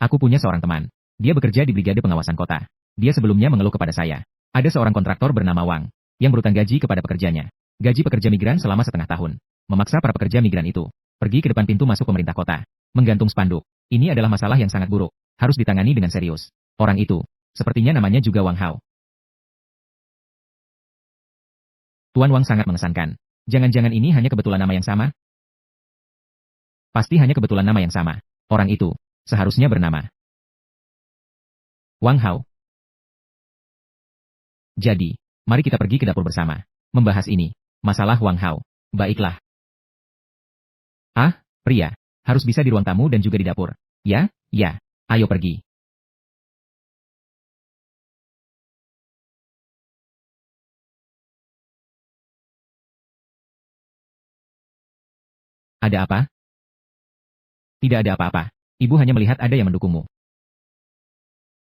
Aku punya seorang teman. Dia bekerja di Brigade Pengawasan Kota. Dia sebelumnya mengeluh kepada saya. Ada seorang kontraktor bernama Wang, yang berutang gaji kepada pekerjanya. Gaji pekerja migran selama setengah tahun. Memaksa para pekerja migran itu pergi ke depan pintu masuk pemerintah kota. Menggantung spanduk. Ini adalah masalah yang sangat buruk. Harus ditangani dengan serius. Orang itu, sepertinya namanya juga Wang Hao. Tuan Wang sangat mengesankan. Jangan-jangan ini hanya kebetulan nama yang sama? Pasti hanya kebetulan nama yang sama. Orang itu seharusnya bernama Wang Hao. Jadi, mari kita pergi ke dapur bersama. Membahas ini. Masalah Wang Hao. Baiklah. Pria. Harus bisa di ruang tamu dan juga di dapur. Ya. Ayo pergi. Ada apa? Tidak ada apa-apa. Ibu hanya melihat ada yang mendukungmu.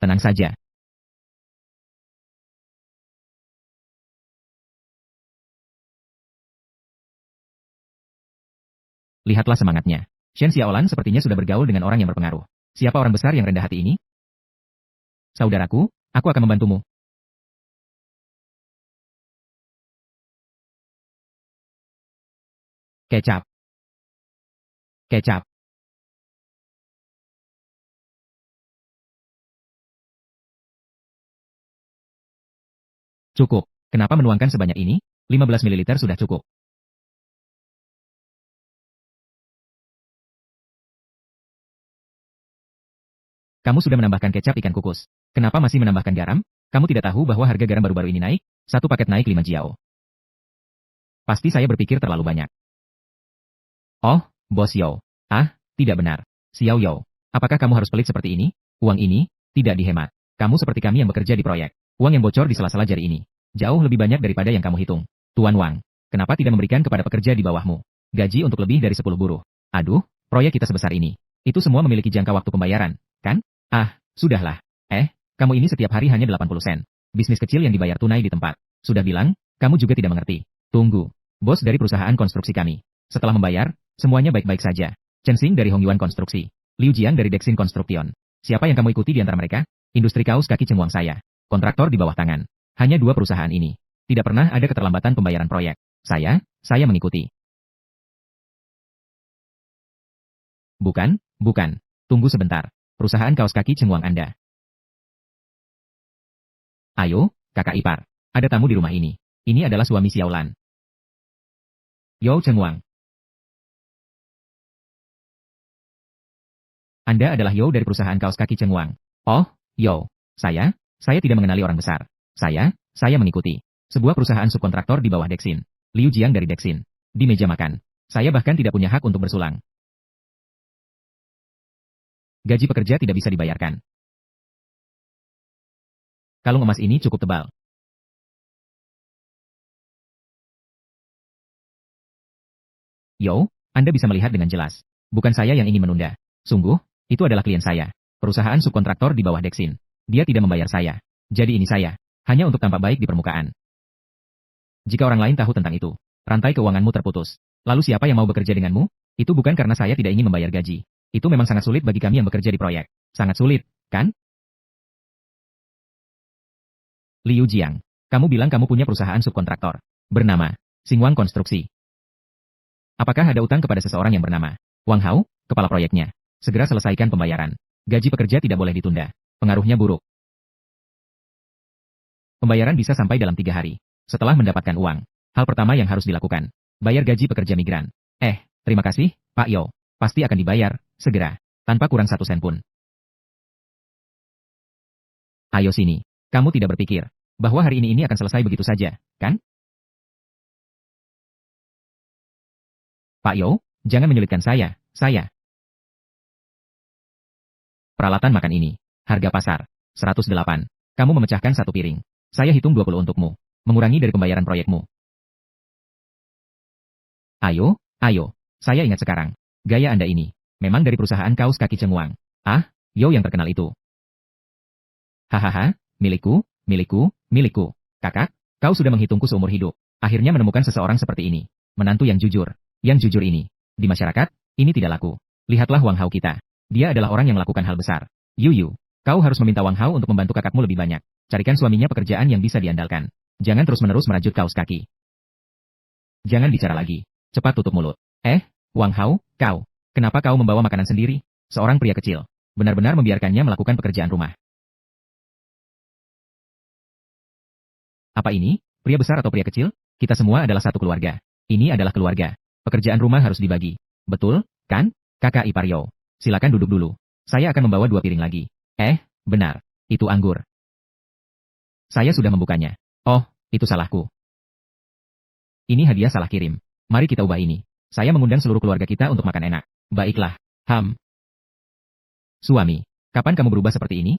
Tenang saja. Lihatlah semangatnya. Shen Xiaolan sepertinya sudah bergaul dengan orang yang berpengaruh. Siapa orang besar yang rendah hati ini? Saudaraku, aku akan membantumu. Kecap. Kecap. Cukup. Kenapa menuangkan sebanyak ini? 15 ml sudah cukup. Kamu sudah menambahkan kecap ikan kukus. Kenapa masih menambahkan garam? Kamu tidak tahu bahwa harga garam baru-baru ini naik? Satu paket naik 5 jiao. Pasti saya berpikir terlalu banyak. Oh, Bos Yao. Tidak benar. Xiao Yao. Apakah kamu harus pelit seperti ini? Uang ini tidak dihemat. Kamu seperti kami yang bekerja di proyek. Uang yang bocor di sela-sela jari ini. Jauh lebih banyak daripada yang kamu hitung. Tuan Wang, kenapa tidak memberikan kepada pekerja di bawahmu gaji untuk lebih dari 10 buruh? Aduh, proyek kita sebesar ini. Itu semua memiliki jangka waktu pembayaran, kan? Sudahlah. Kamu ini setiap hari hanya 80 sen. Bisnis kecil yang dibayar tunai di tempat. Sudah bilang, kamu juga tidak mengerti. Tunggu. Bos dari perusahaan konstruksi kami. Setelah membayar, semuanya baik-baik saja. Chen Xing dari Hongyuan Konstruksi. Liu Jiang dari Dexin Construction. Siapa yang kamu ikuti di antara mereka? Industri kaos kaki Chengwang saya. Kontraktor di bawah tangan. Hanya dua perusahaan ini. Tidak pernah ada keterlambatan pembayaran proyek. Saya mengikuti. Bukan. Tunggu sebentar. Perusahaan kaos kaki Chengwang Anda. Ayo, kakak ipar. Ada tamu di rumah ini. Ini adalah suami Xiaolan. Yao Chengwang. Anda adalah Yao dari perusahaan kaos kaki Chengwang. Oh, Yao. Saya tidak mengenali orang besar. Saya mengikuti sebuah perusahaan subkontraktor di bawah Dexin. Liu Jiang dari Dexin. Di meja makan. Saya bahkan tidak punya hak untuk bersulang. Gaji pekerja tidak bisa dibayarkan. Kalung emas ini cukup tebal. Yo, Anda bisa melihat dengan jelas. Bukan saya yang ingin menunda. Sungguh, itu adalah klien saya. Perusahaan subkontraktor di bawah Dexin. Dia tidak membayar saya. Jadi ini saya. Hanya untuk tampak baik di permukaan. Jika orang lain tahu tentang itu, rantai keuanganmu terputus. Lalu siapa yang mau bekerja denganmu? Itu bukan karena saya tidak ingin membayar gaji. Itu memang sangat sulit bagi kami yang bekerja di proyek. Sangat sulit, kan? Liu Jiang, kamu bilang kamu punya perusahaan subkontraktor. Bernama Xingwang Konstruksi. Apakah ada utang kepada seseorang yang bernama Wang Hao, kepala proyeknya? Segera selesaikan pembayaran. Gaji pekerja tidak boleh ditunda. Pengaruhnya buruk. Pembayaran bisa sampai dalam 3 hari. Setelah mendapatkan uang, hal pertama yang harus dilakukan, bayar gaji pekerja migran. Terima kasih, Pak Yo. Pasti akan dibayar, segera, tanpa kurang 1 sen pun. Ayo sini. Kamu tidak berpikir bahwa hari ini akan selesai begitu saja, kan? Pak Yo, jangan menyulitkan saya. Peralatan makan ini. Harga pasar. 108. Kamu memecahkan 1 piring. Saya hitung 20 untukmu. Mengurangi dari pembayaran proyekmu. Ayo. Saya ingat sekarang. Gaya Anda ini. Memang dari perusahaan kaos kaki Cengwang. Ah, Yo yang terkenal itu. Hahaha, milikku. Kakak, kau sudah menghitungku seumur hidup. Akhirnya menemukan seseorang seperti ini. Menantu yang jujur. Yang jujur ini. Di masyarakat, ini tidak laku. Lihatlah Wang Hao kita. Dia adalah orang yang melakukan hal besar. Yu, kau harus meminta Wang Hao untuk membantu kakakmu lebih banyak. Carikan suaminya pekerjaan yang bisa diandalkan. Jangan terus-menerus merajut kaos kaki. Jangan bicara lagi. Cepat tutup mulut. Wang Hao, kau. Kenapa kau membawa makanan sendiri? Seorang pria kecil. Benar-benar membiarkannya melakukan pekerjaan rumah. Apa ini? Pria besar atau pria kecil? Kita semua adalah satu keluarga. Ini adalah keluarga. Pekerjaan rumah harus dibagi. Betul, kan? Kakak ipar Yo. Silakan duduk dulu. Saya akan membawa 2 piring lagi. Benar. Itu anggur. Saya sudah membukanya. Oh, itu salahku. Ini hadiah salah kirim. Mari kita ubah ini. Saya mengundang seluruh keluarga kita untuk makan enak. Baiklah. Suami, kapan kamu berubah seperti ini?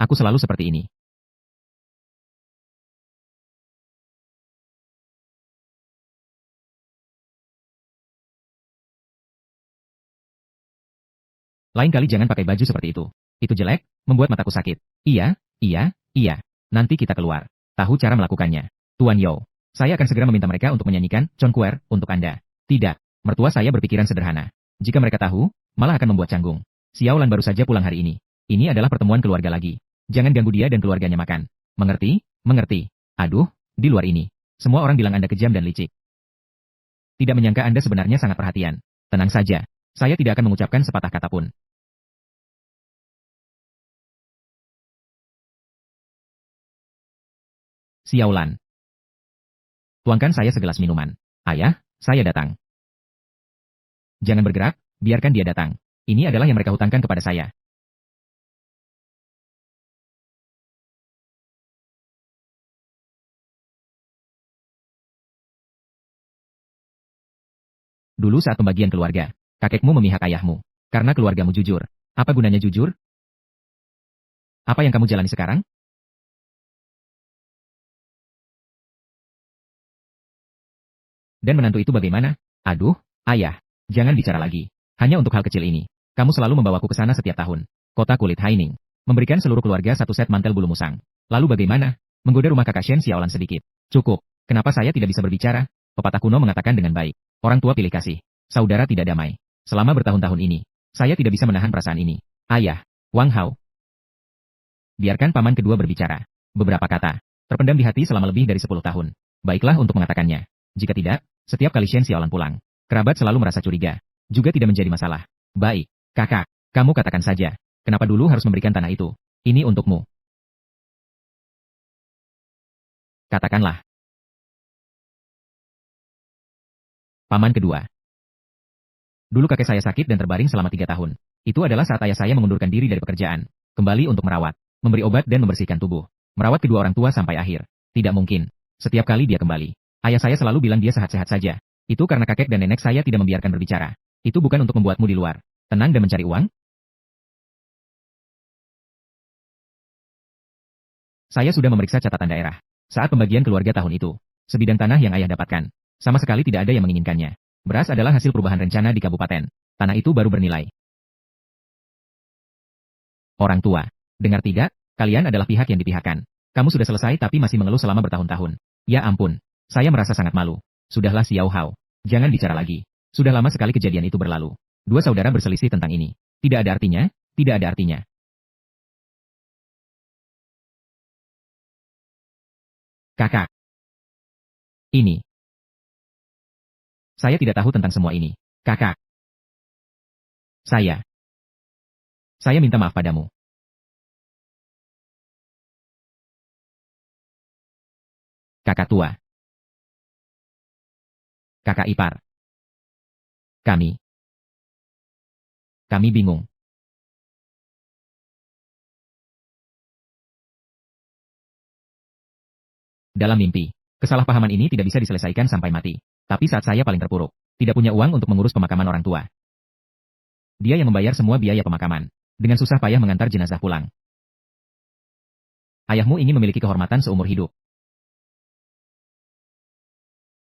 Aku selalu seperti ini. Lain kali jangan pakai baju seperti itu. Itu jelek, membuat mataku sakit. Iya. Nanti kita keluar. Tahu cara melakukannya. Tuan Yo, saya akan segera meminta mereka untuk menyanyikan Chongquer untuk Anda. Tidak, mertua saya berpikiran sederhana. Jika mereka tahu, malah akan membuat canggung. Xiaolan baru saja pulang hari ini. Ini adalah pertemuan keluarga lagi. Jangan ganggu dia dan keluarganya makan. Mengerti? Aduh, di luar ini. Semua orang bilang Anda kejam dan licik. Tidak menyangka Anda sebenarnya sangat perhatian. Tenang saja. Saya tidak akan mengucapkan sepatah kata pun. Xiaolan. Tuangkan saya segelas minuman. Ayah, saya datang. Jangan bergerak, biarkan dia datang. Ini adalah yang mereka hutangkan kepada saya. Dulu saat pembagian keluarga, kakekmu memihak ayahmu. Karena keluargamu jujur. Apa gunanya jujur? Apa yang kamu jalani sekarang? Dan menantu itu bagaimana? Aduh, ayah, jangan bicara lagi. Hanya untuk hal kecil ini. Kamu selalu membawaku ke sana setiap tahun. Kota kulit Haining. Memberikan seluruh keluarga 1 set mantel bulu musang. Lalu bagaimana? Menggoda rumah kakak Shen Xiaolan sedikit. Cukup. Kenapa saya tidak bisa berbicara? Pepatah kuno mengatakan dengan baik. Orang tua pilih kasih. Saudara tidak damai. Selama bertahun-tahun ini, saya tidak bisa menahan perasaan ini. Ayah, Wang Hao. Biarkan paman kedua berbicara. Beberapa kata. Terpendam di hati selama lebih dari 10 tahun. Baiklah untuk mengatakannya. Jika tidak, setiap kali Shen Xiaolan pulang, kerabat selalu merasa curiga. Juga tidak menjadi masalah. Baik, kakak, kamu katakan saja. Kenapa dulu harus memberikan tanah itu? Ini untukmu. Katakanlah. Paman kedua. Dulu kakek saya sakit dan terbaring selama 3 tahun. Itu adalah saat ayah saya mengundurkan diri dari pekerjaan. Kembali untuk merawat, memberi obat dan membersihkan tubuh. Merawat kedua orang tua sampai akhir. Tidak mungkin. Setiap kali dia kembali, ayah saya selalu bilang dia sehat-sehat saja. Itu karena kakek dan nenek saya tidak membiarkan berbicara. Itu bukan untuk membuatmu di luar tenang dan mencari uang? Saya sudah memeriksa catatan daerah. Saat pembagian keluarga tahun itu, sebidang tanah yang ayah dapatkan, sama sekali tidak ada yang menginginkannya. Beras adalah hasil perubahan rencana di kabupaten. Tanah itu baru bernilai. Orang tua. Dengar tidak? Kalian adalah pihak yang dipihakkan. Kamu sudah selesai tapi masih mengeluh selama bertahun-tahun. Ya ampun. Saya merasa sangat malu. Sudahlah Xiao Hao. Jangan bicara lagi. Sudah lama sekali kejadian itu berlalu. Dua saudara berselisih tentang ini. Tidak ada artinya, tidak ada artinya. Kakak. Ini. Saya tidak tahu tentang semua ini. Kakak. Saya. Saya minta maaf padamu. Kakak tua. Kakak ipar. Kami. Kami bingung. Dalam mimpi, kesalahpahaman ini tidak bisa diselesaikan sampai mati. Tapi saat saya paling terpuruk, tidak punya uang untuk mengurus pemakaman orang tua. Dia yang membayar semua biaya pemakaman. Dengan susah payah mengantar jenazah pulang. Ayahmu ingin memiliki kehormatan seumur hidup.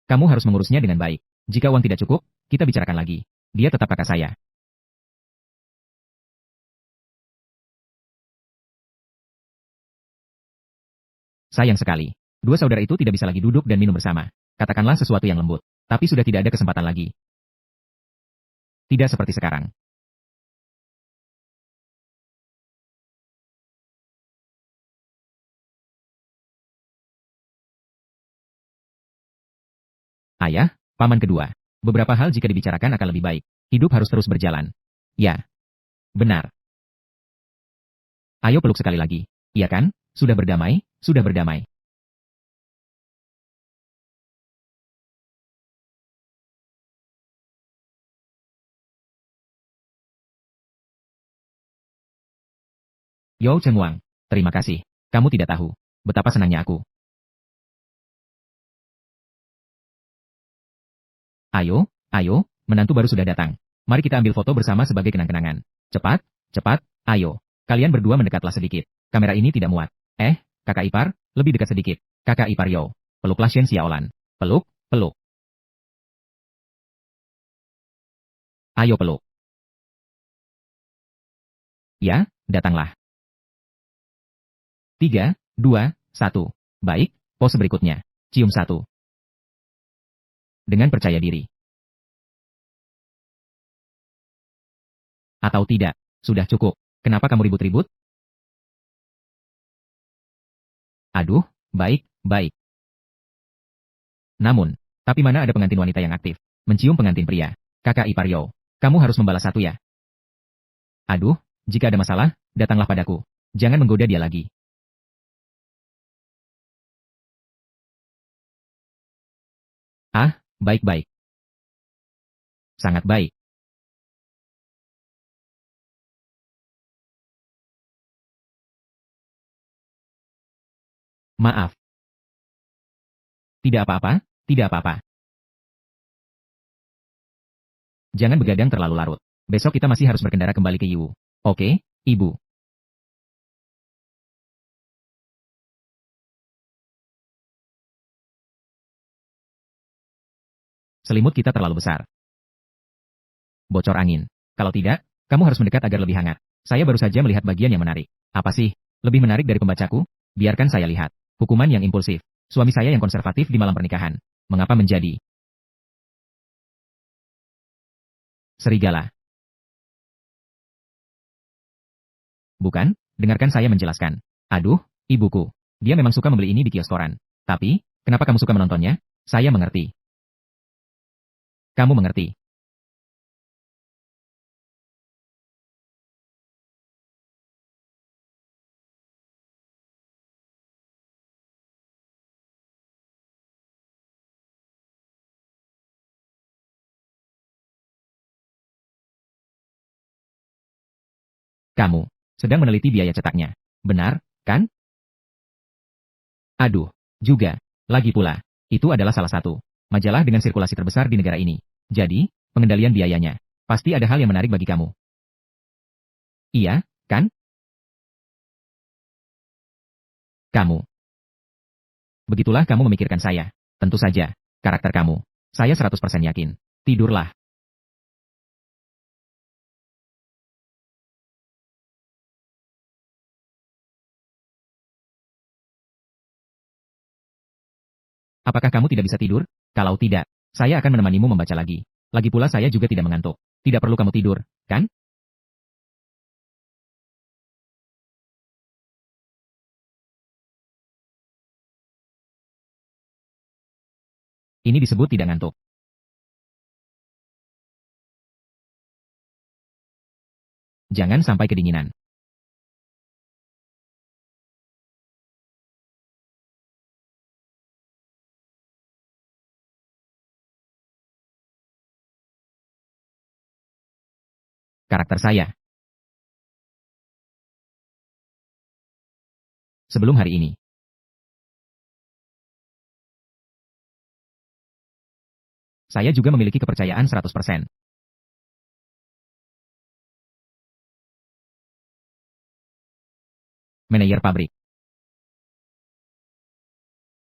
Kamu harus mengurusnya dengan baik. Jika uang tidak cukup, kita bicarakan lagi. Dia tetap kakak saya. Sayang sekali. Dua saudara itu tidak bisa lagi duduk dan minum bersama. Katakanlah sesuatu yang lembut. Tapi sudah tidak ada kesempatan lagi. Tidak seperti sekarang. Ayah, paman kedua. Beberapa hal jika dibicarakan akan lebih baik. Hidup harus terus berjalan. Ya, benar. Ayo peluk sekali lagi. Iya kan? Sudah berdamai? Sudah berdamai. Yo Cheng Wang, terima kasih. Kamu tidak tahu betapa senangnya aku. Ayo, ayo, menantu baru sudah datang. Mari kita ambil foto bersama sebagai kenang-kenangan. Cepat, cepat, ayo. Kalian berdua mendekatlah sedikit. Kamera ini tidak muat. Kakak ipar, lebih dekat sedikit. Kakak ipar Yo. Peluklah Shen Xiaolan. Peluk, peluk. Ayo peluk. Ya, datanglah. 3, 2, 1. Baik, pose berikutnya. Cium satu. Dengan percaya diri. Atau tidak, sudah cukup. Kenapa kamu ribut-ribut? Aduh, baik, baik. Namun, tapi mana ada pengantin wanita yang aktif? Mencium pengantin pria. Kakak ipar Yo. Kamu harus membalas satu ya. Aduh, jika ada masalah, datanglah padaku. Jangan menggoda dia lagi. Ah, baik-baik. Sangat baik. Maaf. Tidak apa-apa, tidak apa-apa. Jangan begadang terlalu larut. Besok kita masih harus berkendara kembali ke Yiwu. Oke, Ibu. Selimut kita terlalu besar. Bocor angin. Kalau tidak, kamu harus mendekat agar lebih hangat. Saya baru saja melihat bagian yang menarik. Apa sih? Lebih menarik dari pembacaku? Biarkan saya lihat. Hukuman yang impulsif. Suami saya yang konservatif di malam pernikahan. Mengapa menjadi serigala? Bukan, dengarkan saya menjelaskan. Aduh, ibuku. Dia memang suka membeli ini di kios koran. Tapi, kenapa kamu suka menontonnya? Saya mengerti. Kamu mengerti. Kamu sedang meneliti biaya cetaknya. Benar, kan? Aduh, juga. Lagi pula, itu adalah salah satu majalah dengan sirkulasi terbesar di negara ini. Jadi, pengendalian biayanya. Pasti ada hal yang menarik bagi kamu. Iya, kan? Kamu. Begitulah kamu memikirkan saya. Tentu saja. Karakter kamu. Saya 100% yakin. Tidurlah. Apakah kamu tidak bisa tidur? Kalau tidak, saya akan menemanimu membaca lagi. Lagi pula saya juga tidak mengantuk. Tidak perlu kamu tidur, kan? Ini disebut tidak ngantuk. Jangan sampai kedinginan. Karakter saya. Sebelum hari ini. Saya juga memiliki kepercayaan 100%. Manajer pabrik.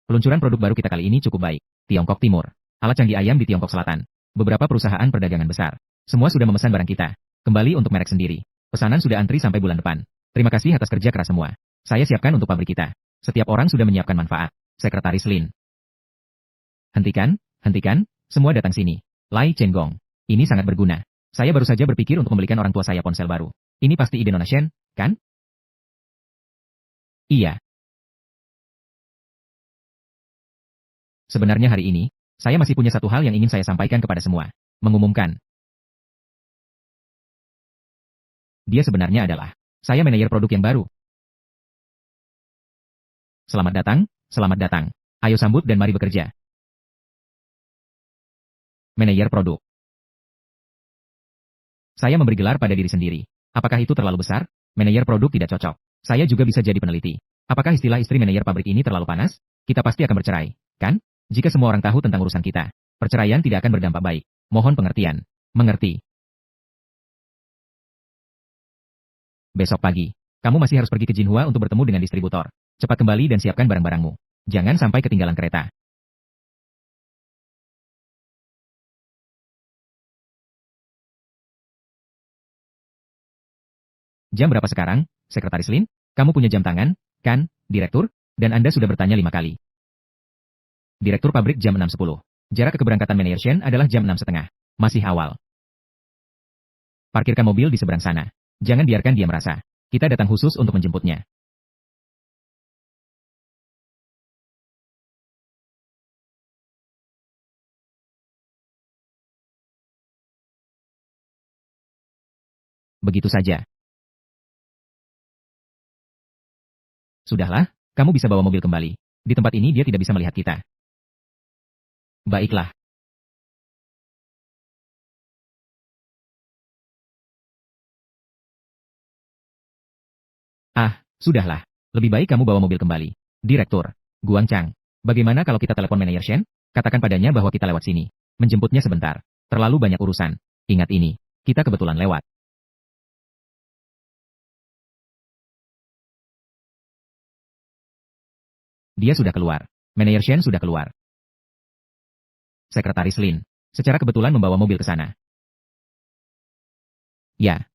Peluncuran produk baru kita kali ini cukup baik. Tiongkok Timur. Alat canggih ayam di Tiongkok Selatan. Beberapa perusahaan perdagangan besar. Semua sudah memesan barang kita. Kembali untuk merek sendiri. Pesanan sudah antri sampai bulan depan. Terima kasih atas kerja keras semua. Saya siapkan untuk pabrik kita. Setiap orang sudah menyiapkan manfaat. Sekretaris Lin. Hentikan, hentikan, semua datang sini. Lai Chenggong. Ini sangat berguna. Saya baru saja berpikir untuk membelikan orang tua saya ponsel baru. Ini pasti ide Nona Shen, kan? Iya. Sebenarnya hari ini, saya masih punya satu hal yang ingin saya sampaikan kepada semua. Mengumumkan. Dia sebenarnya adalah, saya manajer produk yang baru. Selamat datang, selamat datang. Ayo sambut dan mari bekerja. Manajer produk. Saya memberi gelar pada diri sendiri. Apakah itu terlalu besar? Manajer produk tidak cocok. Saya juga bisa jadi peneliti. Apakah istilah istri manajer pabrik ini terlalu panas? Kita pasti akan bercerai, kan? Jika semua orang tahu tentang urusan kita, perceraian tidak akan berdampak baik. Mohon pengertian. Mengerti. Besok pagi, kamu masih harus pergi ke Jinhua untuk bertemu dengan distributor. Cepat kembali dan siapkan barang-barangmu. Jangan sampai ketinggalan kereta. Jam berapa sekarang, Sekretaris Lin? Kamu punya jam tangan, kan, Direktur? Dan Anda sudah bertanya 5 kali. Direktur pabrik jam 6.10. Jarak ke keberangkatan manajer Shen adalah jam 6.30. Masih awal. Parkirkan mobil di seberang sana. Jangan biarkan dia merasa. Kita datang khusus untuk menjemputnya. Begitu saja. Sudahlah, kamu bisa bawa mobil kembali. Di tempat ini dia tidak bisa melihat kita. Baiklah. Ah, sudahlah. Lebih baik kamu bawa mobil kembali. Direktur, Guang Chang. Bagaimana kalau kita telepon manajer Shen? Katakan padanya bahwa kita lewat sini. Menjemputnya sebentar. Terlalu banyak urusan. Ingat ini. Kita kebetulan lewat. Dia sudah keluar. Manajer Shen sudah keluar. Sekretaris Lin. Secara kebetulan membawa mobil ke sana. Ya,